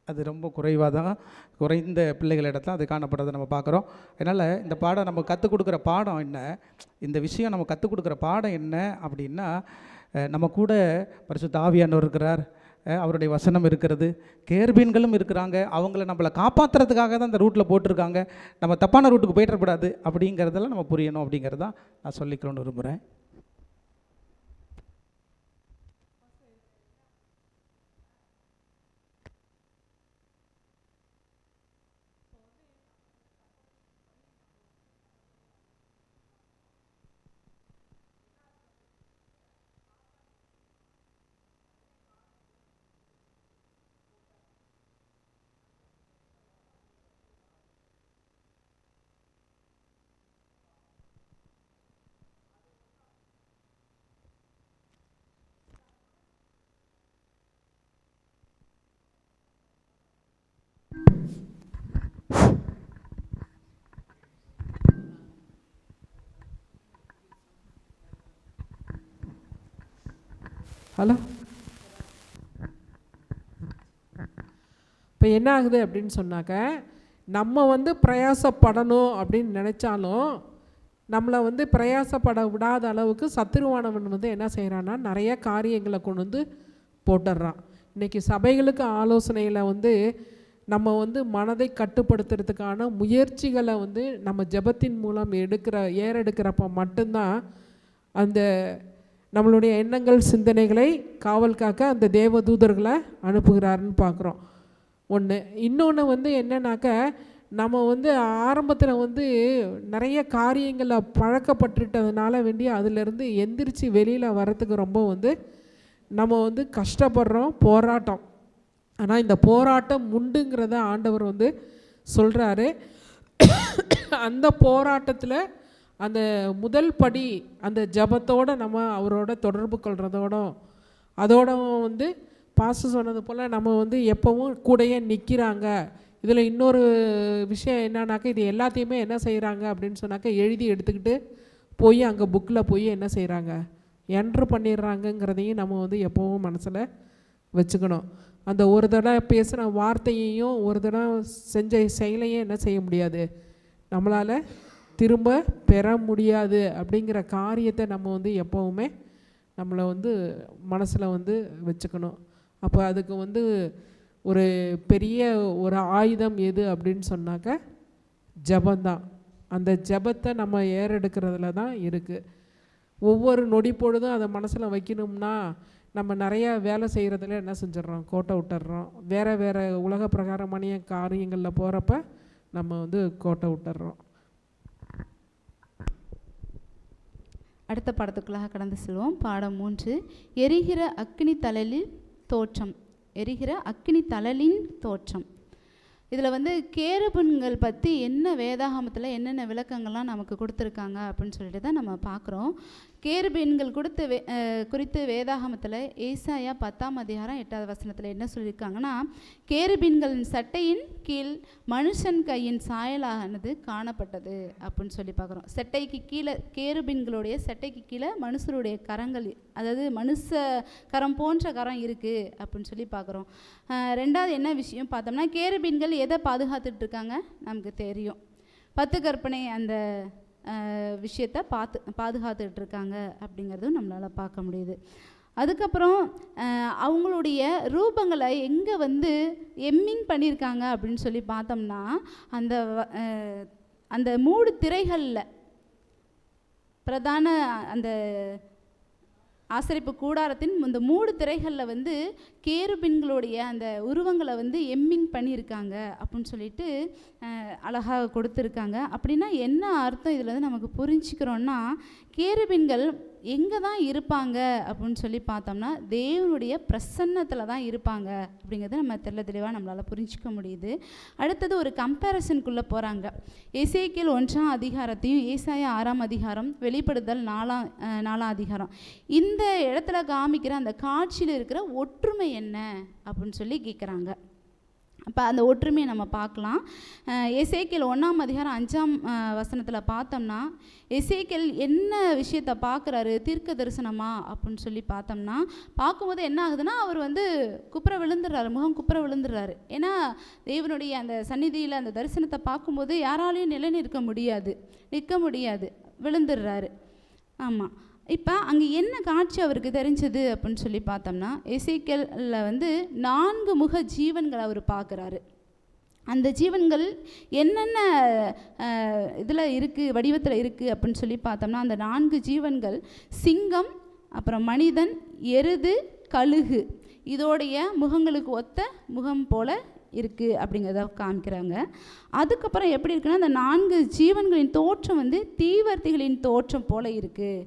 அது ரொம்ப குறைவாக தான், குறைந்த பிள்ளைகளிடத்தில் அது காணப்படுறதை நம்ம பார்க்குறோம். அதனால் இந்த பாடம் நம்ம கற்றுக் கொடுக்குற பாடம் என்ன, இந்த விஷயம் நம்ம கற்றுக் கொடுக்குற பாடம் என்ன அப்படின்னா, நம்ம கூட பரிசுத்த ஆவியானவர் இருக்கிறார், அவருடைய வசனம் இருக்கிறது, கேர்பீன்களும் இருக்கிறாங்க, அவங்கள நம்மளை காப்பாற்றுறதுக்காக தான் இந்த ரூட்டில் போட்டிருக்காங்க, நம்ம தப்பான ரூட்டுக்கு போயிடக்கூடாது அப்படிங்கிறதெல்லாம் நம்ம புரியணும் அப்படிங்கிறதான் நான் சொல்லிக்கணும்னு விரும்புகிறேன். ஹலோ, இப்போ என்ன ஆகுது அப்படின்னு சொன்னாக்க, நம்ம வந்து பிரயாசப்படணும் அப்படின்னு நினச்சாலும் நம்மளை வந்து பிரயாசப்பட விடாத அளவுக்கு சத்துருவானவன் வந்து என்ன செய்கிறான்னா நிறைய காரியங்களை கொண்டு வந்து போட்டுடுறான். இன்றைக்கி சபைகளுக்கு ஆலோசனையில் வந்து நம்ம வந்து மனதை கட்டுப்படுத்துறதுக்கான முயற்சிகளை வந்து நம்ம ஜெபத்தின் மூலம் ஏறெடுக்கிறப்ப மட்டும்தான் அந்த நம்மளுடைய எண்ணங்கள் சிந்தனைகளை காவல் காக்க அந்த தேவதூதர்களை அனுப்புகிறாருன்னு பார்க்குறோம். ஒன்று. இன்னொன்று வந்து என்னன்னாக்க, நம்ம வந்து ஆரம்பத்தில் வந்து நிறைய காரியங்களை பழக்கப்பட்டுட்டதுனால வேண்டி அதிலிருந்து எந்திரிச்சு வெளியில் வரத்துக்கு ரொம்ப வந்து நம்ம வந்து கஷ்டப்படுறோம், போராட்டம். ஆனால் இந்த போராட்டம் உண்டுங்கிறத ஆண்டவர் வந்து சொல்கிறாரு. அந்த போராட்டத்தில் அந்த முதல் படி அந்த ஜபத்தோடு நம்ம அவரோட தொடர்பு அதோட வந்து பாஸ்டர் சொன்னது போல் நம்ம வந்து எப்போவும் கூடயே நிற்கிறாங்க. இதில் இன்னொரு விஷயம் என்னன்னாக்கா, இது எல்லாத்தையுமே என்ன செய்கிறாங்க அப்படின்னு சொன்னாக்கா, எழுதி எடுத்துக்கிட்டு போய் அங்கே புக்கில் போய் என்ன செய்கிறாங்க, என்ட்ரு பண்ணிடுறாங்கங்கிறதையும் நம்ம வந்து எப்போவும் மனசில் வச்சுக்கணும். அந்த ஒரு தடவை பேசுகிற வார்த்தையையும் ஒரு தடவை செஞ்ச செயலையும் என்ன செய்ய முடியாது, நம்மளால் திரும்ப பெற முடியாது. அப்படிங்கிற காரியத்தை நம்ம வந்து எப்போவுமே நம்மளை வந்து மனசில் வந்து வச்சுக்கணும். அப்போ அதுக்கு வந்து ஒரு பெரிய ஒரு ஆயுதம் எது அப்படின்னு சொன்னாக்க ஜபந்தான். அந்த ஜபத்தை நம்ம ஏறெடுக்கிறதுல தான் இருக்குது. ஒவ்வொரு நொடி பொழுதும் அதை மனசில் வைக்கணும்னா நம்ம நிறையா வேலை செய்கிறதுல என்ன செஞ்சிடறோம், கோட்டை விட்டுடுறோம். வேறு உலக பிரகாரமான காரியங்களில் போகிறப்ப நம்ம வந்து கோட்டை விட்டுடுறோம். அடுத்த பாடத்துக்குள்ளாக கடந்து செல்வோம். பாடம் 3, எரிகிற அக்கினி தழலில் தோற்றம். எரிகிற அக்கினி தழலின் தோற்றம். இதில் வந்து கேருபீன்கள் பற்றி என்ன வேதாகமத்தில் என்னென்ன விளக்கங்கள்லாம் நமக்கு கொடுத்துருக்காங்க அப்படின்னு சொல்லிட்டு தான் நம்ம பார்க்குறோம். கேருபீன்கள் குறித்து வேதாகமத்தில் ஏசாயா 10ஆம் அதிகாரம் 8வது வசனத்தில் என்ன சொல்லியிருக்காங்கன்னா, கேருபீன்களின் சட்டையின் கீழ் மனுஷன் கையின் சாயலானது காணப்பட்டது அப்படின்னு சொல்லி பார்க்குறோம். சட்டைக்கு கீழே, கேருபீன்களுடைய சட்டைக்கு கீழே மனுஷருடைய கரங்கள், அதாவது மனுஷ கரம் போன்ற கரம் இருக்குது அப்படின்னு சொல்லி பார்க்குறோம். ரெண்டாவது என்ன விஷயம் பார்த்தோம்னா, கேருபீன்கள் எதை பாதுகாத்துட்டு இருக்காங்க நமக்கு தெரியும். 10 கற்பனை அந்த விஷயத்தை பாதுகாத்துட்டு இருக்காங்க அப்படிங்கிறதும் நம்மளால் பார்க்க முடியுது. அதுக்கப்புறம் அவங்களுடைய ரூபங்களை எங்கே வந்து எம்மிங் பண்ணியிருக்காங்க அப்படின்னு சொல்லி பார்த்தோம்னா, அந்த மூடு திரைகளில் பிரதான அந்த ஆசரிப்பு கூடாரத்தின் இந்த மூடு திரைகளில் வந்து கேருபீன்களுடைய அந்த உருவங்களை வந்து எம்மிங் பண்ணியிருக்காங்க அப்படின்னு சொல்லிட்டு அழகாக கொடுத்துருக்காங்க. அப்படின்னா என்ன அர்த்தம் இதில் வந்து நமக்கு புரிஞ்சுக்கிறோன்னா, கேருபீன்கள் எங்கே தான் இருப்பாங்க அப்படின்னு சொல்லி பார்த்தோம்னா, தேவனுடைய பிரசன்னத்தில் தான் இருப்பாங்க அப்படிங்கிறத நம்ம தெளிவாக நம்மளால் புரிஞ்சிக்க முடியுது. அடுத்தது ஒரு கம்பேரிசனுக்குள்ளே போகிறாங்க. எசேக்கியேல் 1ஆம் அதிகாரத்தையும் ஏசாயா 6ஆம் அதிகாரம், வெளிப்படுதல் 4ஆம் அதிகாரம், இந்த இடத்துல காமிக்கிற அந்த காட்சியில் இருக்கிற ஒற்றுமை என்ன அப்படின்னு சொல்லி கேட்குறாங்க. அப்போ அந்த ஒற்றுமையை நம்ம பார்க்கலாம். எசேக்கியேல் 1ஆம் அதிகாரம் 5ஆம் வசனத்தில் பார்த்தோம்னா, எசேக்கியேல் என்ன விஷயத்தை பார்க்குறாரு, தீர்க்க தரிசனமா அப்படின்னு சொல்லி பார்த்தோம்னா, பார்க்கும்போது என்ன ஆகுதுன்னா, அவர் வந்து குப்புற விழுந்துடுறாரு, முகம் குப்புற விழுந்துடுறாரு. ஏன்னா தேவனுடைய அந்த சந்நிதியில் அந்த தரிசனத்தை பார்க்கும்போது யாராலையும் நிலைநிற்க நிற்க முடியாது, விழுந்துடுறாரு. ஆமாம். இப்போ அங்கே என்ன காட்சி அவருக்கு தெரிஞ்சது அப்படின்னு சொல்லி பார்த்தோம்னா, எசேக்கியேலில் வந்து 4 முக ஜீவன்கள் அவர் பார்க்குறாரு. அந்த ஜீவன்கள் என்னென்ன இதில் இருக்குது, வடிவத்தில் இருக்குது அப்படின்னு சொல்லி பார்த்தோம்னா, அந்த 4 ஜீவன்கள் சிங்கம், அப்புறம் மனிதன், எருது, கழுகு, இதோடைய முகங்களுக்கு ஒத்த முகம் போல் இருக்குது அப்படிங்கிறத காமிக்கிறாங்க. அதுக்கப்புறம் எப்படி இருக்குன்னா, அந்த 4 ஜீவன்களின் தோற்றம் வந்து தீவர்த்திகளின் தோற்றம் போல் இருக்குது.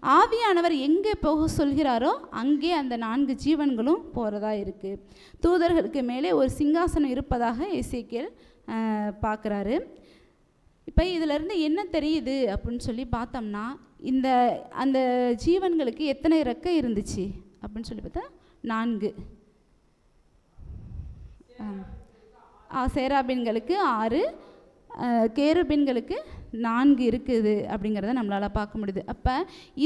ஆவியானவர் எங்கே போக சொல்கிறாரோ அங்கே அந்த 4 ஜீவன்களும் போகிறதா இருக்குது. தூதர்களுக்கு மேலே ஒரு சிங்காசனம் இருப்பதாக எசேக்கியேல் பார்க்குறாரு. இப்போ இதிலேருந்து என்ன தெரியுது அப்படின்னு சொல்லி பார்த்தோம்னா, அந்த ஜீவன்களுக்கு எத்தனை ரெக்கை இருந்துச்சு அப்படின்னு சொல்லி பார்த்தா 4. சேராபீன்களுக்கு 6, கேருபீன்களுக்கு 4 இருக்குது அப்படிங்கிறத நம்மளால் பார்க்க முடியுது. அப்போ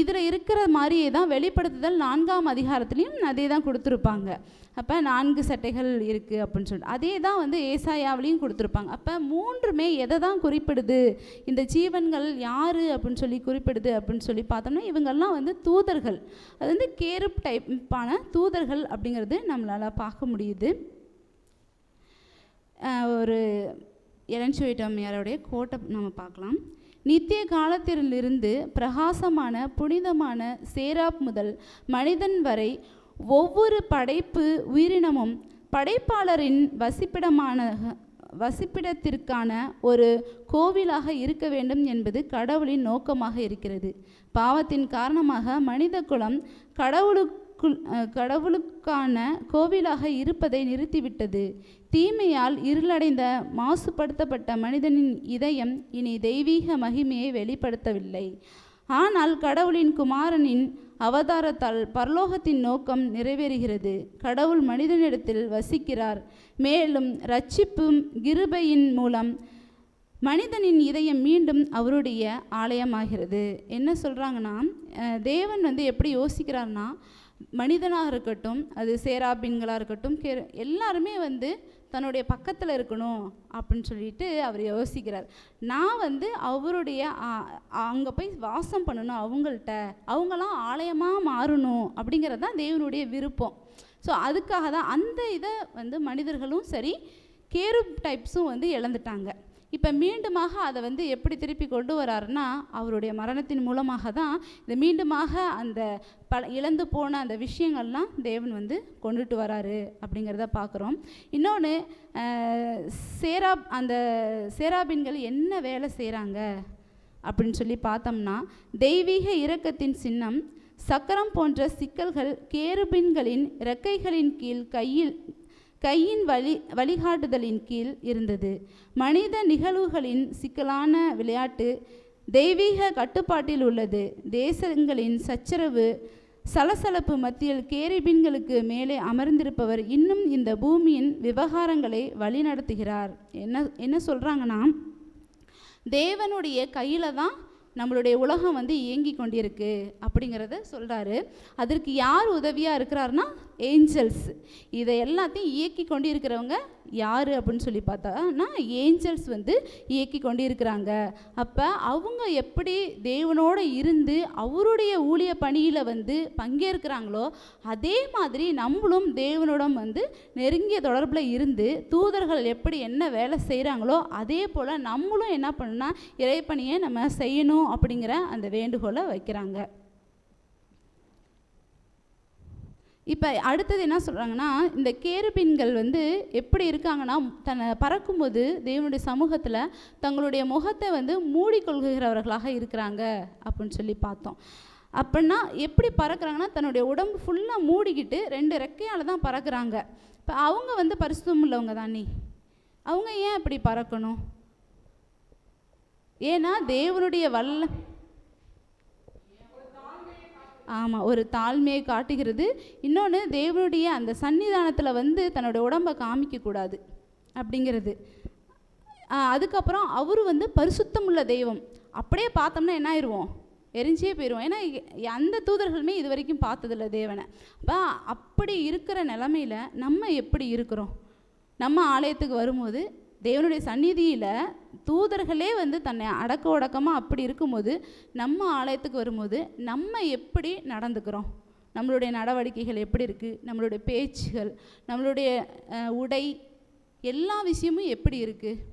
இதில் இருக்கிற மாதிரியே தான் வெளிப்படுத்துதல் 4ஆம் அதிகாரத்துலேயும் அதே தான் கொடுத்துருப்பாங்க. அப்போ 4 சட்டைகள் இருக்குது அப்படின்னு சொல்லிட்டு அதே தான் வந்து ஏசாயாவிலையும் கொடுத்துருப்பாங்க. அப்போ 3மே எதை தான் குறிப்பிடுது, இந்த ஜீவன்கள் யார் அப்படின்னு சொல்லி குறிப்பிடுது அப்படின்னு சொல்லி பார்த்தோம்னா இவங்கெல்லாம் வந்து தூதர்கள். அது வந்து கேருப் டைப்பான தூதர்கள் அப்படிங்கிறது நம்மளால் பார்க்க முடியுது. ஒரு எலன் ஷுவைட் அம்மையாருடைய கோட்டை நம்ம பார்க்கலாம். நித்திய காலத்திலிருந்து பிரகாசமான புனிதமான சேராப் முதல் மனிதன் வரை ஒவ்வொரு படைப்பு உயிரினமும் படைப்பாளரின் வசிப்பிடத்திற்கான ஒரு கோவிலாக இருக்க வேண்டும் என்பது கடவுளின் நோக்கமாக இருக்கிறது. பாவத்தின் காரணமாக மனித குலம் கடவுளுக்கான கோவிலாக இருப்பதை நிறுத்திவிட்டது. தீமையால் இருளடைந்த மாசுபடுத்தப்பட்ட மனிதனின் இதயம் இனி தெய்வீக மகிமையை வெளிப்படுத்தவில்லை. ஆனால் கடவுளின் குமாரனின் அவதாரத்தால் பரலோகத்தின் நோக்கம் நிறைவேறுகிறது. கடவுள் மனிதனிடத்தில் வசிக்கிறார். மேலும் இரட்சிப்பும் கிருபையின் மூலம் மனிதனின் இதயம் மீண்டும் அவருடைய ஆலயமாகிறது. என்ன சொல்கிறாங்கன்னா, தேவன் வந்து எப்படி யோசிக்கிறார்னா, மனிதனாக இருக்கட்டும், அது சேராபீன்களாக இருக்கட்டும், எல்லாருமே வந்து தன்னுடைய பக்கத்தில் இருக்கணும் அப்படின்னு சொல்லிட்டு அவர் யோசிக்கிறார். நான் வந்து அவருடைய அங்கே போய் வாசம் பண்ணணும், அவங்களாம் ஆலயமாக மாறணும் அப்படிங்கிறது தான் தேவனுடைய விருப்பம். ஸோ அதுக்காக தான் அந்த இதை வந்து மனிதர்களும் சரி கேருப் டைப்ஸும் வந்து இழந்துட்டாங்க. இப்போ மீண்டுமாக அதை வந்து எப்படி திருப்பி கொண்டு வராருன்னா, அவருடைய மரணத்தின் மூலமாக தான் இதை மீண்டுமாக அந்த இழந்து போன அந்த விஷயங்கள்லாம் தேவன் வந்து கொண்டுட்டு வராரு அப்படிங்கிறத பார்க்குறோம். இன்னொன்று, அந்த சேராபீன்கள் என்ன வேலை செய்கிறாங்க அப்படின்னு சொல்லி பார்த்தோம்னா, தெய்வீக இரக்கத்தின் சின்னம் சக்கரம் போன்ற சிக்கல்கள் கேருபீன்களின் இறக்கைகளின் கீழ் கையின் வழிகாட்டுதலின் கீழ் இருந்தது. மனித நிகழ்வுகளின் சிக்கலான விளையாட்டு தெய்வீக கட்டுப்பாட்டில் உள்ளது. தேசங்களின் சச்சரவு சலசலப்பு மத்தியில் கேருபீன்களுக்கு மேலே அமர்ந்திருப்பவர் இன்னும் இந்த பூமியின் விவகாரங்களை வழிநடத்துகிறார். என்ன சொல்கிறாங்கன்னா, தேவனுடைய கையில் தான் நம்மளுடைய உலகம் வந்து இயங்கி கொண்டிருக்கு அப்படிங்கிறத சொல்கிறாரு. அதற்கு யார் உதவியாக இருக்கிறாருன்னா ஏஞ்சல்ஸ். இதை எல்லாத்தையும் இயக்கி கொண்டு இருக்கிறவங்க யார் அப்படின்னு சொல்லி பார்த்தான்னா ஏஞ்சல்ஸ் வந்து இயக்கி கொண்டு இருக்கிறாங்க. அப்போ அவங்க எப்படி தேவனோடு இருந்து அவருடைய ஊழிய பணியில் வந்து பங்கேற்கிறாங்களோ அதே மாதிரி நம்மளும் தேவனோடம் வந்து நெருங்கிய தொடர்பில் இருந்து தூதர்கள் எப்படி என்ன வேலை செய்கிறாங்களோ அதே போல் நம்மளும் என்ன பண்ணால் இறைப்பணியை நம்ம செய்யணும் அப்படிங்கிற அந்த வேண்டுகோளை வைக்கிறாங்க. இப்போ அடுத்தது என்ன சொல்கிறாங்கன்னா, இந்த கேருபீன்கள் வந்து எப்படி இருக்காங்கன்னா, தன்னை பறக்கும்போது தேவனுடைய சமூகத்தில் தங்களுடைய முகத்தை வந்து மூடிக்கொள்கிறவர்களாக இருக்கிறாங்க அப்படின்னு சொல்லி பார்த்தோம். அப்படின்னா எப்படி பறக்கிறாங்கன்னா, தன்னுடைய உடம்பு ஃபுல்லாக மூடிக்கிட்டு 2 ரெக்கையால் தான் பறக்கிறாங்க. இப்போ அவங்க வந்து பரிசுத்தம் உள்ளவங்க தானே, அவங்க ஏன் அப்படி பறக்கணும்? ஏன்னா தேவனுடைய ஆமாம், ஒரு தாழ்மையை காட்டுகிறது. இன்னொன்று, தேவனுடைய அந்த சன்னிதானத்தில் வந்து தன்னுடைய உடம்பை காமிக்கக்கூடாது அப்படிங்கிறது. அதுக்கப்புறம் அவர் வந்து பரிசுத்தம் உள்ள தெய்வம். அப்படியே பார்த்தோம்னா என்ன ஆயிடுவோம், எரிஞ்சே போயிடுவோம். ஏன்னா அந்த தூதர்களுமே இது வரைக்கும் பார்த்ததில்ல தேவனை. அப்போ அப்படி இருக்கிற நிலமையில் நம்ம எப்படி இருக்கிறோம்? நம்ம ஆலயத்துக்கு வரும்போது தேவனுடைய சந்நிதியில் தூதர்களே வந்து தன்னை அடக்க ஒடக்கமாக அப்படி இருக்கும்போது நம்ம ஆலயத்துக்கு வரும்போது நம்ம எப்படி நடந்துக்கிறோம்? நம்மளுடைய நடவடிக்கைகள் எப்படி இருக்குது? நம்மளுடைய பேச்சுகள், நம்மளுடைய உடை, எல்லா விஷயமும் எப்படி இருக்குது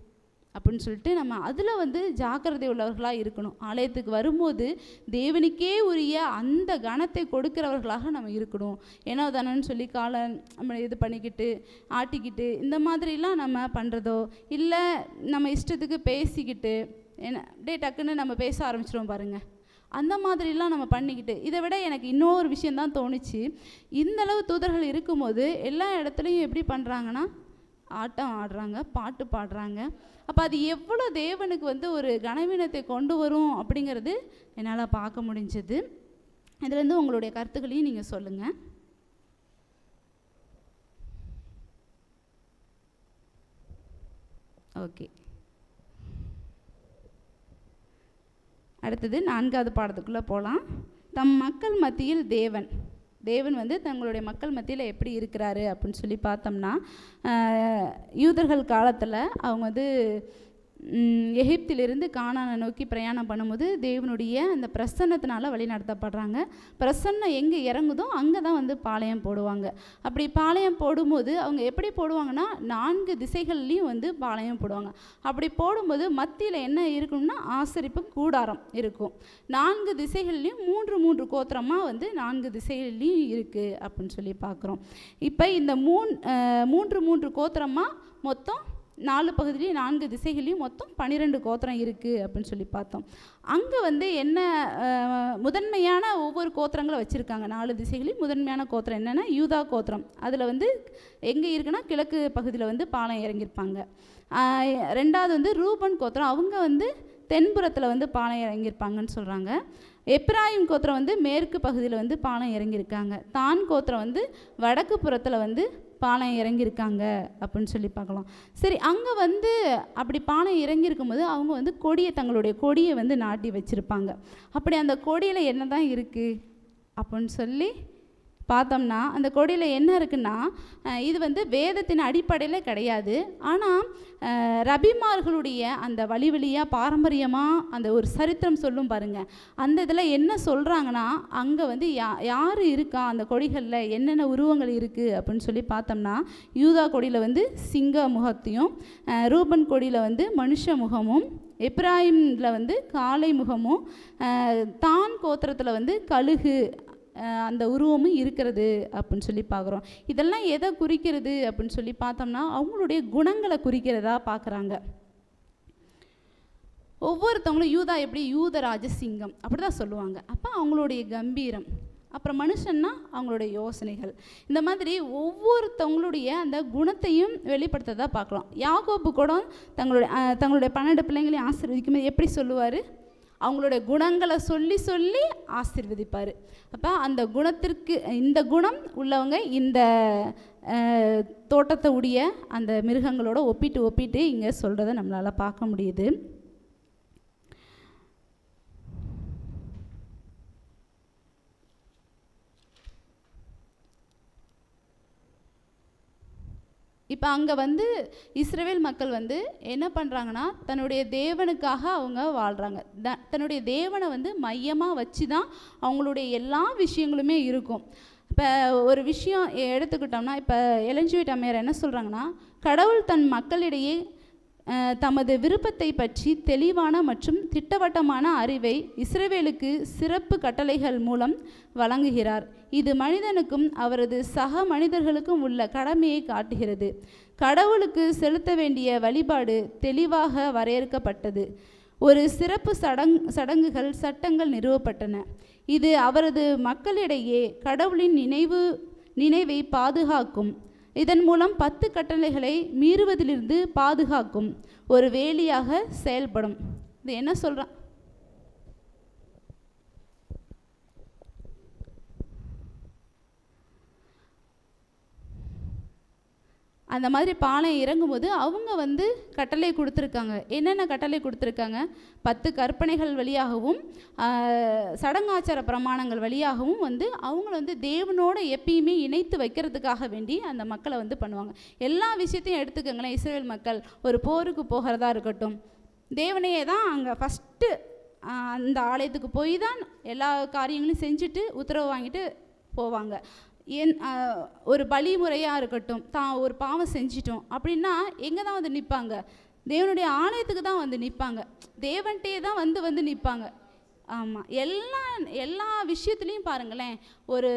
அப்படின்னு சொல்லிட்டு நம்ம அதில் வந்து ஜாக்கிரதை உள்ளவர்களாக இருக்கணும். ஆலயத்துக்கு வரும்போது தேவனுக்கே உரிய அந்த கணத்தை கொடுக்கிறவர்களாக நம்ம இருக்கணும். ஏன்னா தானன்னு சொல்லி காலை நம்ம இது பண்ணிக்கிட்டு ஆட்டிக்கிட்டு இந்த மாதிரிலாம் நம்ம பண்ணுறதோ, இல்லை நம்ம இஷ்டத்துக்கு பேசிக்கிட்டு அப்படியே டக்குன்னு நம்ம பேச ஆரம்பிச்சிடுவோம் பாருங்கள். அந்த மாதிரிலாம் நம்ம பண்ணிக்கிட்டு, இதை விட எனக்கு இன்னொரு விஷயந்தான் தோணுச்சு. இந்தளவு தூதர்கள் இருக்கும்போது எல்லா இடத்துலையும் எப்படி பண்ணுறாங்கன்னா, ஆட்டம் ஆடுறாங்க, பாட்டு பாடுறாங்க. அப்போ அது எவ்வளோ தேவனுக்கு வந்து ஒரு கனவீனத்தை கொண்டு வரும் அப்படிங்கிறது என்னால் பார்க்க முடிஞ்சது. இதுலேருந்து உங்களுடைய கருத்துக்களையும் நீங்கள் சொல்லுங்கள். ஓகே. அடுத்தது 4வது பாடத்துக்குள்ளே போகலாம். தம் மக்கள் மத்தியில் தேவன் வந்து தங்களுடைய மக்கள் மத்தியில் எப்படி இருக்கிறாரு அப்படின்னு சொல்லி பார்த்தோம்னா, யூதர்கள் காலத்தில் அவங்க வந்து எகிப்திலிருந்து கானானை நோக்கி பிரயாணம் பண்ணும்போது தேவனுடைய அந்த பிரசன்னத்தினால வழி நடத்தப்படுறாங்க. பிரசன்னம் எங்கே இறங்குதோ அங்கே தான் வந்து பாளையம் போடுவாங்க. அப்படி பாளையம் போடும்போது அவங்க எப்படி போடுவாங்கன்னா 4 திசைகள்லேயும் வந்து பாளையம் போடுவாங்க. அப்படி போடும்போது மத்தியில் என்ன இருக்குன்னா ஆசரிப்பு கூடாரம் இருக்கும். 4 திசைகள்லேயும் 3 கோத்திரமாக வந்து 4 திசைகள்லேயும் இருக்குது அப்படின்னு சொல்லி பார்க்குறோம். இப்போ இந்த 3 கோத்திரமாக மொத்தம் 4 பகுதியிலையும் 4 திசைகளையும் மொத்தம் 12 கோத்திரம் இருக்குது அப்படின்னு சொல்லி பார்த்தோம். அங்கே வந்து என்ன முதன்மையான ஒவ்வொரு கோத்திரங்களை வச்சுருக்காங்க. 4 திசைகளையும் முதன்மையான கோத்திரம் என்னென்னா யூதா கோத்திரம். அதில் வந்து எங்கே இருக்குன்னா கிழக்கு பகுதியில் வந்து பாளையம் இறங்கியிருப்பாங்க. 2வது வந்து ரூபன் கோத்திரம், அவங்க வந்து தென்புறத்தில் வந்து பாளையம் இறங்கியிருப்பாங்கன்னு சொல்கிறாங்க. எப்ராயிம் கோத்திரம் வந்து மேற்கு பகுதியில் வந்து பாளையம் இறங்கியிருக்காங்க. தான் கோத்திரம் வந்து வடக்கு புறத்தில் வந்து பாளையம் இறங்கியிருக்காங்க அப்படின்னு சொல்லி பார்க்கலாம். சரி, அங்கே வந்து அப்படி பாளையம் இறங்கியிருக்கும் போது அவங்க வந்து தங்களுடைய கொடியை வந்து நாட்டி வச்சுருப்பாங்க. அப்படி அந்த கொடியில் என்ன தான் இருக்குது அப்படின்னு சொல்லி பார்த்தோம்னா, அந்த கொடியில் என்ன இருக்குன்னா, இது வந்து வேதத்தின் அடிப்படையில் கிடையாது. ஆனால் ரபிமார்களுடைய அந்த வழி வழியாக பாரம்பரியமாக அந்த ஒரு சரித்திரம் சொல்லும் பாருங்கள். அந்த இதில் என்ன சொல்கிறாங்கன்னா, அங்கே வந்து யார் இருக்கா அந்த கொடிகளில் என்னென்ன உருவங்கள் இருக்குது அப்படின்னு சொல்லி பார்த்தோம்னா, யூதா கொடியில் வந்து சிங்க முகத்தையும், ரூபன் கொடியில் வந்து மனுஷ முகமும், எப்ராயிமில் வந்து காளை முகமும், தான் கோத்திரத்தில் வந்து கழுகு அந்த உருவமும் இருக்கிறது அப்படின்னு சொல்லி பார்க்குறோம். இதெல்லாம் எதை குறிக்கிறது அப்படின்னு சொல்லி பார்த்தோம்னா அவங்களுடைய குணங்களை குறிக்கிறதா பார்க்குறாங்க. ஒவ்வொருத்தவங்களும் யூதா எப்படி யூதராஜ சிங்கம் அப்படி தான் சொல்லுவாங்க. அப்போ அவங்களுடைய கம்பீரம், அப்புறம் மனுஷன்னா அவங்களுடைய யோசனைகள், இந்த மாதிரி ஒவ்வொருத்தவங்களுடைய அந்த குணத்தையும் வெளிப்படுத்ததாக பார்க்கலாம். யாக்கோபு கூட தங்களுடைய 12 பிள்ளைங்களையும் ஆசீர்வதிக்கும் போது எப்படி சொல்லுவார்? அவங்களுடைய குணங்களை சொல்லி சொல்லி ஆசீர்வதிப்பார். அப்போ அந்த குணத்திற்கு இந்த குணம் உள்ளவங்க இந்த தோட்டத்தை உடைய அந்த மிருகங்களோட ஒப்பிட்டு இங்கே சொல்கிறத நம்மளால் பார்க்க முடியுது. இப்போ அங்கே வந்து இஸ்ரவேல் மக்கள் வந்து என்ன பண்ணுறாங்கன்னா, தன்னுடைய தேவனுக்காக அவங்க வாழ்கிறாங்க. தன்னுடைய தேவனை வந்து மையமாக வச்சு தான் அவங்களுடைய எல்லா விஷயங்களுமே இருக்கும். இப்போ ஒரு விஷயம் எடுத்துக்கிட்டோம்னா, இப்போ எலஞ்சுவிட் அம்மையார் என்ன சொல்கிறாங்கன்னா, கடவுள் தன் மக்களிடையே தமது விருப்பத்தை பற்றி தெளிவான மற்றும் திட்டவட்டமான அறிவை இஸ்ரவேலுக்கு சிறப்பு கட்டளைகள் மூலம் வழங்குகிறார். இது மனிதனுக்கும் அவரது சக மனிதர்களுக்கும் உள்ள கடமையை காட்டுகிறது. கடவுளுக்கு செலுத்த வேண்டிய வழிபாடு தெளிவாக வரையறுக்கப்பட்டது. ஒரு சிறப்பு சடங்குகள் சட்டங்கள் நிறுவப்பட்டன. இது அவரது மக்களிடையே கடவுளின் நினைவை பாதுகாக்கும். இதன் மூலம் 10 கட்டளைகளை மீறுவதிலிருந்து பாதுகாக்கும் ஒரு வேலியாக செயல்படும். இது என்ன சொல்கிறான்? அந்த மாதிரி பாளையம் இறங்கும்போது அவங்க வந்து கட்டளை கொடுத்துருக்காங்க. என்னென்ன கட்டளை கொடுத்துருக்காங்க? 10 கற்பனைகள் வழியாகவும் சடங்காச்சார பிரமாணங்கள் வழியாகவும் வந்து அவங்கள வந்து தேவனோட எப்பயுமே இணைத்து வைக்கிறதுக்காக வேண்டி அந்த மக்களை வந்து பண்ணுவாங்க. எல்லா விஷயத்தையும் எடுத்துக்கோங்களேன். இஸ்ரவேல் மக்கள் ஒரு போருக்கு போகிறதா இருக்கட்டும், தேவனையே தான் அங்கே ஃபஸ்ட்டு அந்த ஆலயத்துக்கு போய் தான் எல்லா காரியங்களையும் செஞ்சுட்டு உத்தரவு வாங்கிட்டு போவாங்க. ஒரு பலி முறையாக இருக்கட்டும், தான் ஒரு பாவம் செஞ்சிட்டோம் அப்படின்னா எங்கே தான் வந்து நிற்பாங்க? தேவனுடைய ஆலயத்துக்கு தான் வந்து நிற்பாங்க. தேவன்கிட்டே தான் வந்து நிற்பாங்க. ஆமாம், எல்லா விஷயத்துலேயும் பாருங்களேன். ஒரு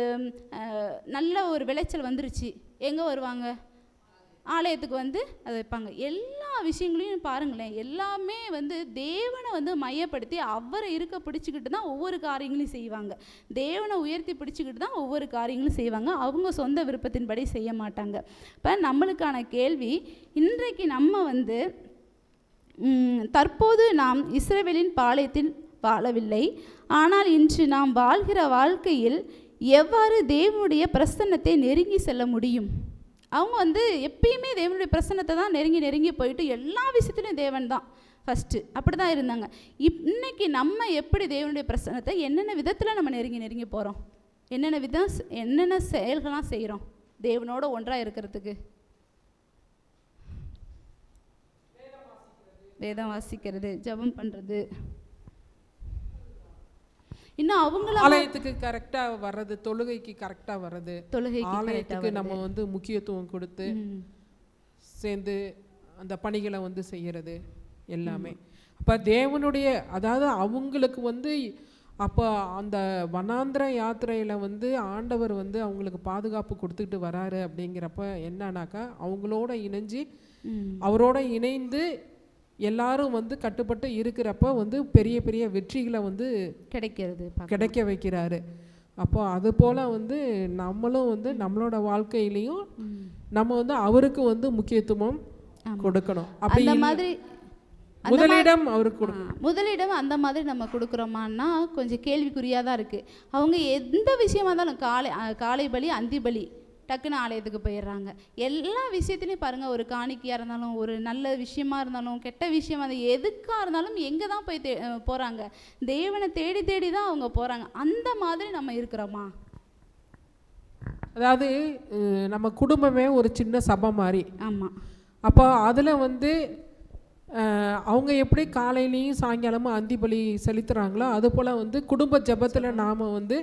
நல்ல ஒரு விளைச்சல் வந்துருச்சு, எங்கே வருவாங்க? ஆலயத்துக்கு வந்து அதை வைப்பாங்க. எல்லா விஷயங்களையும் பாருங்களேன், எல்லாமே வந்து தேவனை வந்து மையப்படுத்தி அவரை இருக்க பிடிச்சிக்கிட்டு தான் ஒவ்வொரு காரியங்களையும் செய்வாங்க. தேவனை உயர்த்தி பிடிச்சிக்கிட்டு தான் ஒவ்வொரு காரியங்களும் செய்வாங்க. அவங்க சொந்த விருப்பத்தின்படி செய்ய மாட்டாங்க. இப்போ நம்மளுக்கான கேள்வி, இன்றைக்கு நம்ம வந்து தற்போது நாம் இஸ்ரவேலின் பாளையத்தில் வாழவில்லை. ஆனால் இன்று நாம் வாழ்கிற வாழ்க்கையில் எவ்வாறு தேவனுடைய பிரசன்னத்தை நெருங்கி செல்ல முடியும்? அவங்க வந்து எப்பயுமே தேவனுடைய பிரசன்னத்தை தான் நெருங்கி போயிட்டு எல்லா விஷயத்துலையும் தேவன் தான். ஃபஸ்ட்டு அப்படி தான் இருந்தாங்க. இன்னைக்கு நம்ம எப்படி தேவனுடைய பிரசன்னத்தை என்னென்ன விதத்தில் நம்ம நெருங்கி போகிறோம், என்னென்ன செயல்கள்லாம் செய்கிறோம் தேவனோட ஒன்றாக இருக்கிறதுக்கு? வேதம் வாசிக்கிறது, ஜெபம் பண்ணுறது, இன்னும் அவங்கள ஆலயத்துக்கு கரெக்டாக வர்றது, தொழுகைக்கு கரெக்டாக வர்றது, ஆலயத்துக்கு நம்ம வந்து முக்கியத்துவம் கொடுத்து சேர்ந்து அந்த பணிகளை வந்து செய்கிறது எல்லாமே. அப்போ தேவனுடைய, அதாவது அவங்களுக்கு வந்து அப்போ அந்த வனாந்திர யாத்திரையில் வந்து ஆண்டவர் வந்து அவங்களுக்கு பாதுகாப்பு கொடுத்துக்கிட்டு வராரு. அப்படிங்கிறப்ப என்னன்னாக்கா அவங்களோட இணைஞ்சு அவரோட இணைந்து எல்லாரும் வந்து கட்டுப்பட்டு இருக்கிறப்ப வந்து பெரிய பெரிய வெற்றிகளை வந்து கிடைக்க வைக்கிறாரு. அப்போ அது போல் வந்து நம்மளும் வந்து நம்மளோட வாழ்க்கையிலையும் நம்ம வந்து அவருக்கு வந்து முக்கியத்துவம் கொடுக்கணும். அப்படி அந்த மாதிரி முதலிடம் அவருக்கு கொடுக்கணும். முதலிடம் அந்த மாதிரி நம்ம கொடுக்குறோமான்னா கொஞ்சம் கேள்விக்குறியாக தான் இருக்குது. அவங்க எந்த விஷயமா இருந்தாலும் காலை பலி, அந்தி பலி, டக்குன்னு ஆலயத்துக்கு போயிடுறாங்க. எல்லா விஷயத்துலையும் பாருங்கள், ஒரு காணிக்கையாக இருந்தாலும், ஒரு நல்ல விஷயமா இருந்தாலும், கெட்ட விஷயமா இருந்தாலும், எதுக்காக இருந்தாலும் எங்கே தான் போய் போகிறாங்க? தேவனை தேடி தேடி தான் அவங்க போகிறாங்க. அந்த மாதிரி நம்ம இருக்கிறோமா? அதாவது நம்ம குடும்பமே ஒரு சின்ன சபை மாதிரி. ஆமாம். அப்போ அதில் வந்து அவங்க எப்படி காலையிலையும் சாயங்காலமும் அந்திபலி செலுத்துகிறாங்களோ அதுபோல் வந்து குடும்ப ஜெபத்தில் நாம் வந்து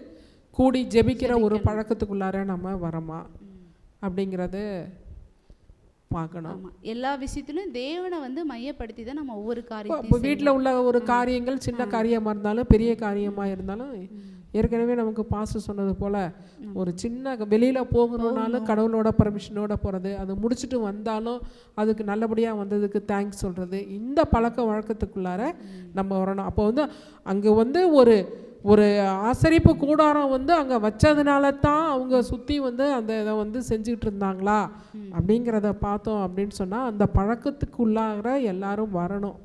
கூடி ஜெபிக்கிற ஒரு பழக்கத்துக்குள்ளார நம்ம வரோமா அப்படிங்கிறத பார்க்கணும். எல்லா விஷயத்திலும் தேவனை வந்து மையப்படுத்தி தான் நம்ம ஒவ்வொரு காரியம். இப்போ வீட்டில் உள்ள ஒரு காரியங்கள் சின்ன காரியமாக இருந்தாலும் பெரிய காரியமாக இருந்தாலும் ஏற்கனவே நமக்கு பாஸ்டர் சொன்னது போல் ஒரு சின்ன வெளியில் போகணுன்னாலும் கடவுளோட பர்மிஷனோட போகிறது, அது முடிச்சுட்டு வந்தாலும் அதுக்கு நல்லபடியாக வந்ததுக்கு தேங்க்ஸ் சொல்கிறது, இந்த பழக்க வழக்கத்துக்குள்ளார நம்ம வரணும். அப்போ வந்து அங்கே வந்து ஒரு ஆசரிப்பு கூடாரம் வந்து அங்கே வச்சதுனால தான் அவங்க சுற்றி வந்து அந்த இதை வந்து செஞ்சுக்கிட்டு இருந்தாங்களா அப்படிங்கிறத பார்த்தோம் அப்படின்னு சொன்னால் அந்த பழக்கத்துக்குள்ளார எல்லாரும் வரணும்.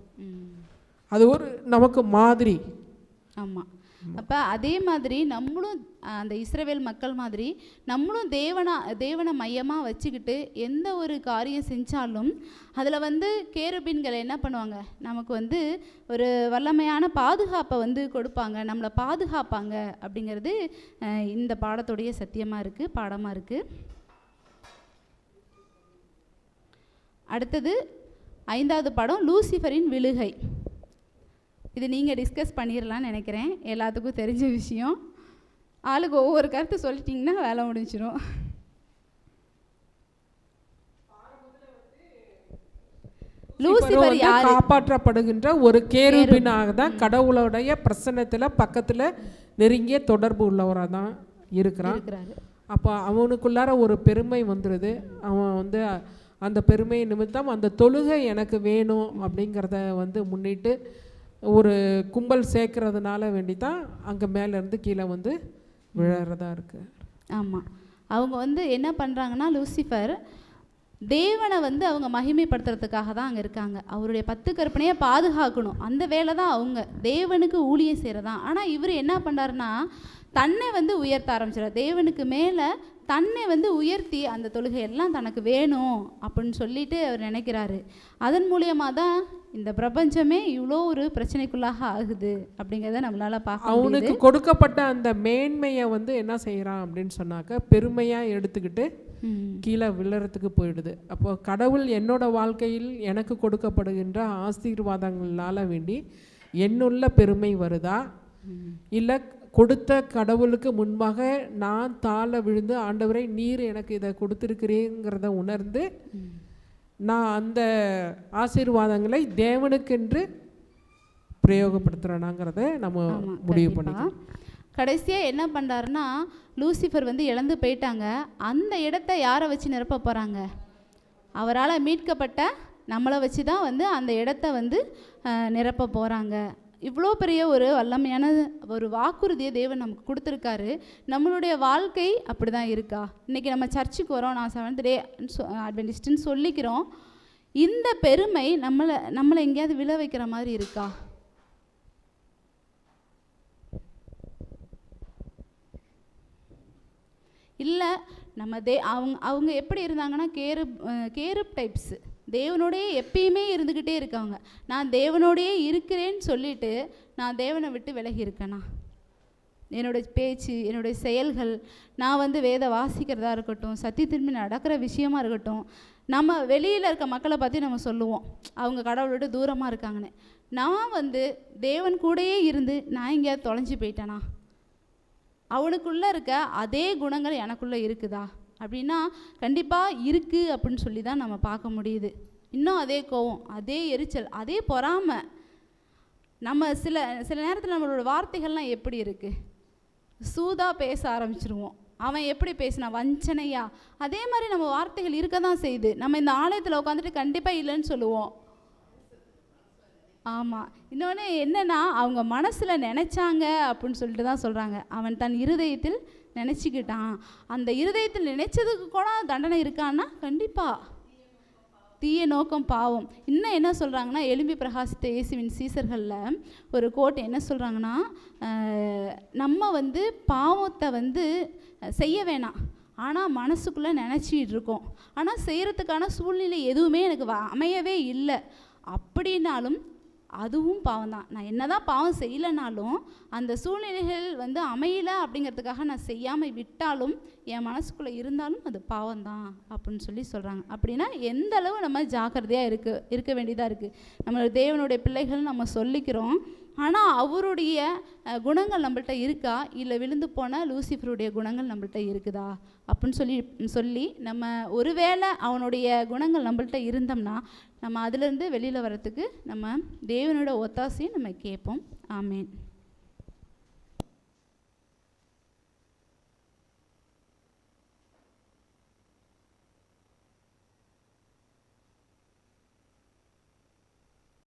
அது ஒரு நமக்கு மாதிரி. ஆமாம். அப்போ அதே மாதிரி நம்மளும் அந்த இஸ்ரவேல் மக்கள் மாதிரி நம்மளும் தேவனை மையமாக வச்சுக்கிட்டு எந்த ஒரு காரியம் செஞ்சாலும் அதில் வந்து கேருபீன்கள் என்ன பண்ணுவாங்க, நமக்கு வந்து ஒரு வல்லமையான பாதுகாப்பை வந்து கொடுப்பாங்க, நம்மளை பாதுகாப்பாங்க. அப்படிங்கிறது இந்த பாடத்துடைய பாடமாக இருக்குது. அடுத்தது 5வது பாடம், லூசிஃபரின் விழுகை. இது நீங்கள் டிஸ்கஸ் பண்ணிடலான்னு நினைக்கிறேன், எல்லாத்துக்கும் தெரிஞ்ச விஷயம். ஆளுக்கு ஒவ்வொரு கருத்து சொல்லிட்டிங்கன்னா வேலை முடிஞ்சிடும். லூசிஃபர் யார்? காப்பாற்றப்படுகின்ற ஒரு கேருபீனாக தான் கடவுளுடைய பிரசன்னத்தில் பக்கத்தில் நெருங்கிய தொடர்பு உள்ளவராக தான் இருக்கிறான். அப்போ அவனுக்குள்ளார ஒரு பெருமை வந்துடுது. அவன் வந்து அந்த பெருமை நிமித்தம் அந்த தொழுகை எனக்கு வேணும் அப்படிங்கிறத வந்து முன்னிட்டு ஒரு கும்பல் சேர்க்கறதுனால வேண்டி தான் அங்கே மேலேருந்து கீழே வந்து விழறதா இருக்குது. ஆமாம். அவங்க வந்து என்ன பண்ணுறாங்கன்னா, லூசிஃபர் தேவனை வந்து அவங்க மகிமைப்படுத்துறதுக்காக தான் அங்கே இருக்காங்க. அவருடைய 10 கற்பனையை பாதுகாக்கணும், அந்த வேலை தான் அவங்க. தேவனுக்கு ஊழியம் செய்கிறதான். ஆனால் இவர் என்ன பண்ணுறாருன்னா, தன்னை வந்து உயர்த்த ஆரம்பிச்சிடார். தேவனுக்கு மேலே தன்னை வந்து உயர்த்தி அந்த தொழுகை எல்லாம் தனக்கு வேணும் அப்படின்னு சொல்லிட்டு அவர் நினைக்கிறாரு. அதன் மூலியமாக தான் இந்த பிரபஞ்சமே இவ்வளோ ஒரு பிரச்சனைக்குள்ளாக ஆகுது அப்படிங்கிறத நம்மளால் பார்க்க. அவனுக்கு கொடுக்கப்பட்ட அந்த மேன்மையை வந்து என்ன செய்கிறான் அப்படின்னு சொன்னாக்க பெருமையாக எடுத்துக்கிட்டு கீழே விழுறதுக்கு போயிடுது. அப்போ கடவுள் என்னோட வாழ்க்கையில் எனக்கு கொடுக்கப்படுகின்ற ஆசீர்வாதங்களால் வேண்டி என்னுள்ள பெருமை வருதா, இல்லை கொடுத்த கடவுளுக்கு முன்பாக நான் தாழ விழுந்து ஆண்டவரை நீர் எனக்கு இதை கொடுத்துருக்கிறேங்கிறத உணர்ந்து நான் அந்த ஆசீர்வாதங்களை தேவனுக்கென்று பிரயோகப்படுத்துகிறேனாங்கிறத நம்ம முடிவு பண்ணிக்கலாம். கடைசியாக என்ன பண்ணுறாருன்னா, லூசிஃபர் வந்து இழந்து போயிட்டாங்க. அந்த இடத்த யாரை வச்சு நிரப்ப போகிறாங்க? அவரால் மீட்கப்பட்ட நம்மளை வச்சு தான் வந்து அந்த இடத்த வந்து நிரப்ப போகிறாங்க. இவ்வளோ பெரிய ஒரு வல்லமையான ஒரு வாக்குறுதியை தேவன் நமக்கு கொடுத்துருக்காரு. நம்மளுடைய வாழ்க்கை அப்படி தான் இருக்கா? இன்றைக்கி நம்ம சர்ச்சுக்கு வரோம், நான் 7th டே அட்வென்டிஸ்ட்னு சொல்லிக்கிறோம். இந்த பெருமை நம்மளை எங்கேயாவது விழ வைக்கிற மாதிரி இருக்கா? இல்லை நம்ம அவங்க எப்படி இருந்தாங்கன்னா கேருப் டைப்ஸு, தேவனோடையே எப்பயுமே இருந்துக்கிட்டே இருக்காங்க. நான் தேவனோடையே இருக்கிறேன்னு சொல்லிட்டு நான் தேவனை விட்டு விலகி இருக்கேனா? என்னுடைய பேச்சு, என்னுடைய செயல்கள், நான் வந்து வேத வாசிக்கிறதா இருக்கட்டும், சத்தியத்தின்மை நடக்கிற விஷயமா இருக்கட்டும், நம்ம வெளியில் இருக்க மக்களை பற்றி நம்ம சொல்லுவோம் அவங்க கடவுளை விட்டு தூரமாக இருக்காங்கன்னு. நான் வந்து தேவன் கூடயே இருந்து நான் எங்கேயாவது தொலைஞ்சு போயிட்டேனா? அவனுக்குள்ளே இருக்க அதே குணங்கள் எனக்குள்ளே இருக்குதா அப்படின்னா கண்டிப்பாக இருக்குது அப்படின்னு சொல்லி தான் நம்ம பார்க்க முடியுது. இன்னும் அதே கோவம், அதே எரிச்சல், அதே பொறாமை. நம்ம சில நேரத்தில் நம்மளோட வார்த்தைகள்லாம் எப்படி இருக்குது? சூதாக பேச ஆரம்பிச்சிருவோம். அவன் எப்படி பேசினா வஞ்சனையா, அதே மாதிரி நம்ம வார்த்தைகள் இருக்க தான் செய்யுது. நம்ம இந்த ஆலயத்தில் உட்காந்துட்டு கண்டிப்பாக இல்லைன்னு சொல்லுவோம். ஆமாம். இன்னொன்று என்னென்னா, அவங்க மனசில் நினச்சாங்க அப்படின்னு சொல்லிட்டு தான் சொல்கிறாங்க. அவன் தன் இருதயத்தில் நினச்சிக்கிட்டான். அந்த இருதயத்தில் நினைச்சதுக்கு கூட தண்டனை இருக்கான்னா கண்டிப்பாக தீய நோக்கம் பாவம். இன்னும் என்ன சொல்கிறாங்கன்னா, எழும்பி பிரகாசித்த இயேசுவின் சீசர்களில் ஒரு கோட் என்ன சொல்கிறாங்கன்னா, நம்ம வந்து பாவத்தை வந்து செய்ய வேணாம், ஆனால் மனசுக்குள்ளே நினச்சிக்கிட்டு இருக்கோம், ஆனால் செய்கிறதுக்கான சூழ்நிலை எதுவுமே எனக்கு அமையவே இல்லை அப்படின்னாலும் அதுவும் பாவம் தான். நான் என்ன தான் பாவம் செய்யலைனாலும் அந்த சூழ்நிலைகள் வந்து அமையலை அப்படிங்கிறதுக்காக நான் செய்யாமல் விட்டாலும் என் மனசுக்குள்ளே இருந்தாலும் அது பாவம் தான் அப்படின்னு சொல்லி சொல்கிறாங்க. அப்படின்னா எந்த அளவு நம்ம ஜாக்கிரதையாக இருக்க வேண்டியதாக இருக்குது. நம்ம தேவனுடைய பிள்ளைகள் நம்ம சொல்லிக்கிறோம், ஆனால் அவருடைய குணங்கள் நம்மள்கிட்ட இருக்கா, இல்லை விழுந்து போன லூசிஃபருடைய குணங்கள் நம்மள்கிட்ட இருக்குதா அப்படின்னு சொல்லி நம்ம ஒருவேளை அவனுடைய குணங்கள் நம்மள்கிட்ட இருந்தோம்னா நம்ம அதிலேருந்து வெளியில் வர்றதுக்கு நம்ம தேவனோட ஒத்தாசையும் நம்ம கேட்போம். ஆமேன்.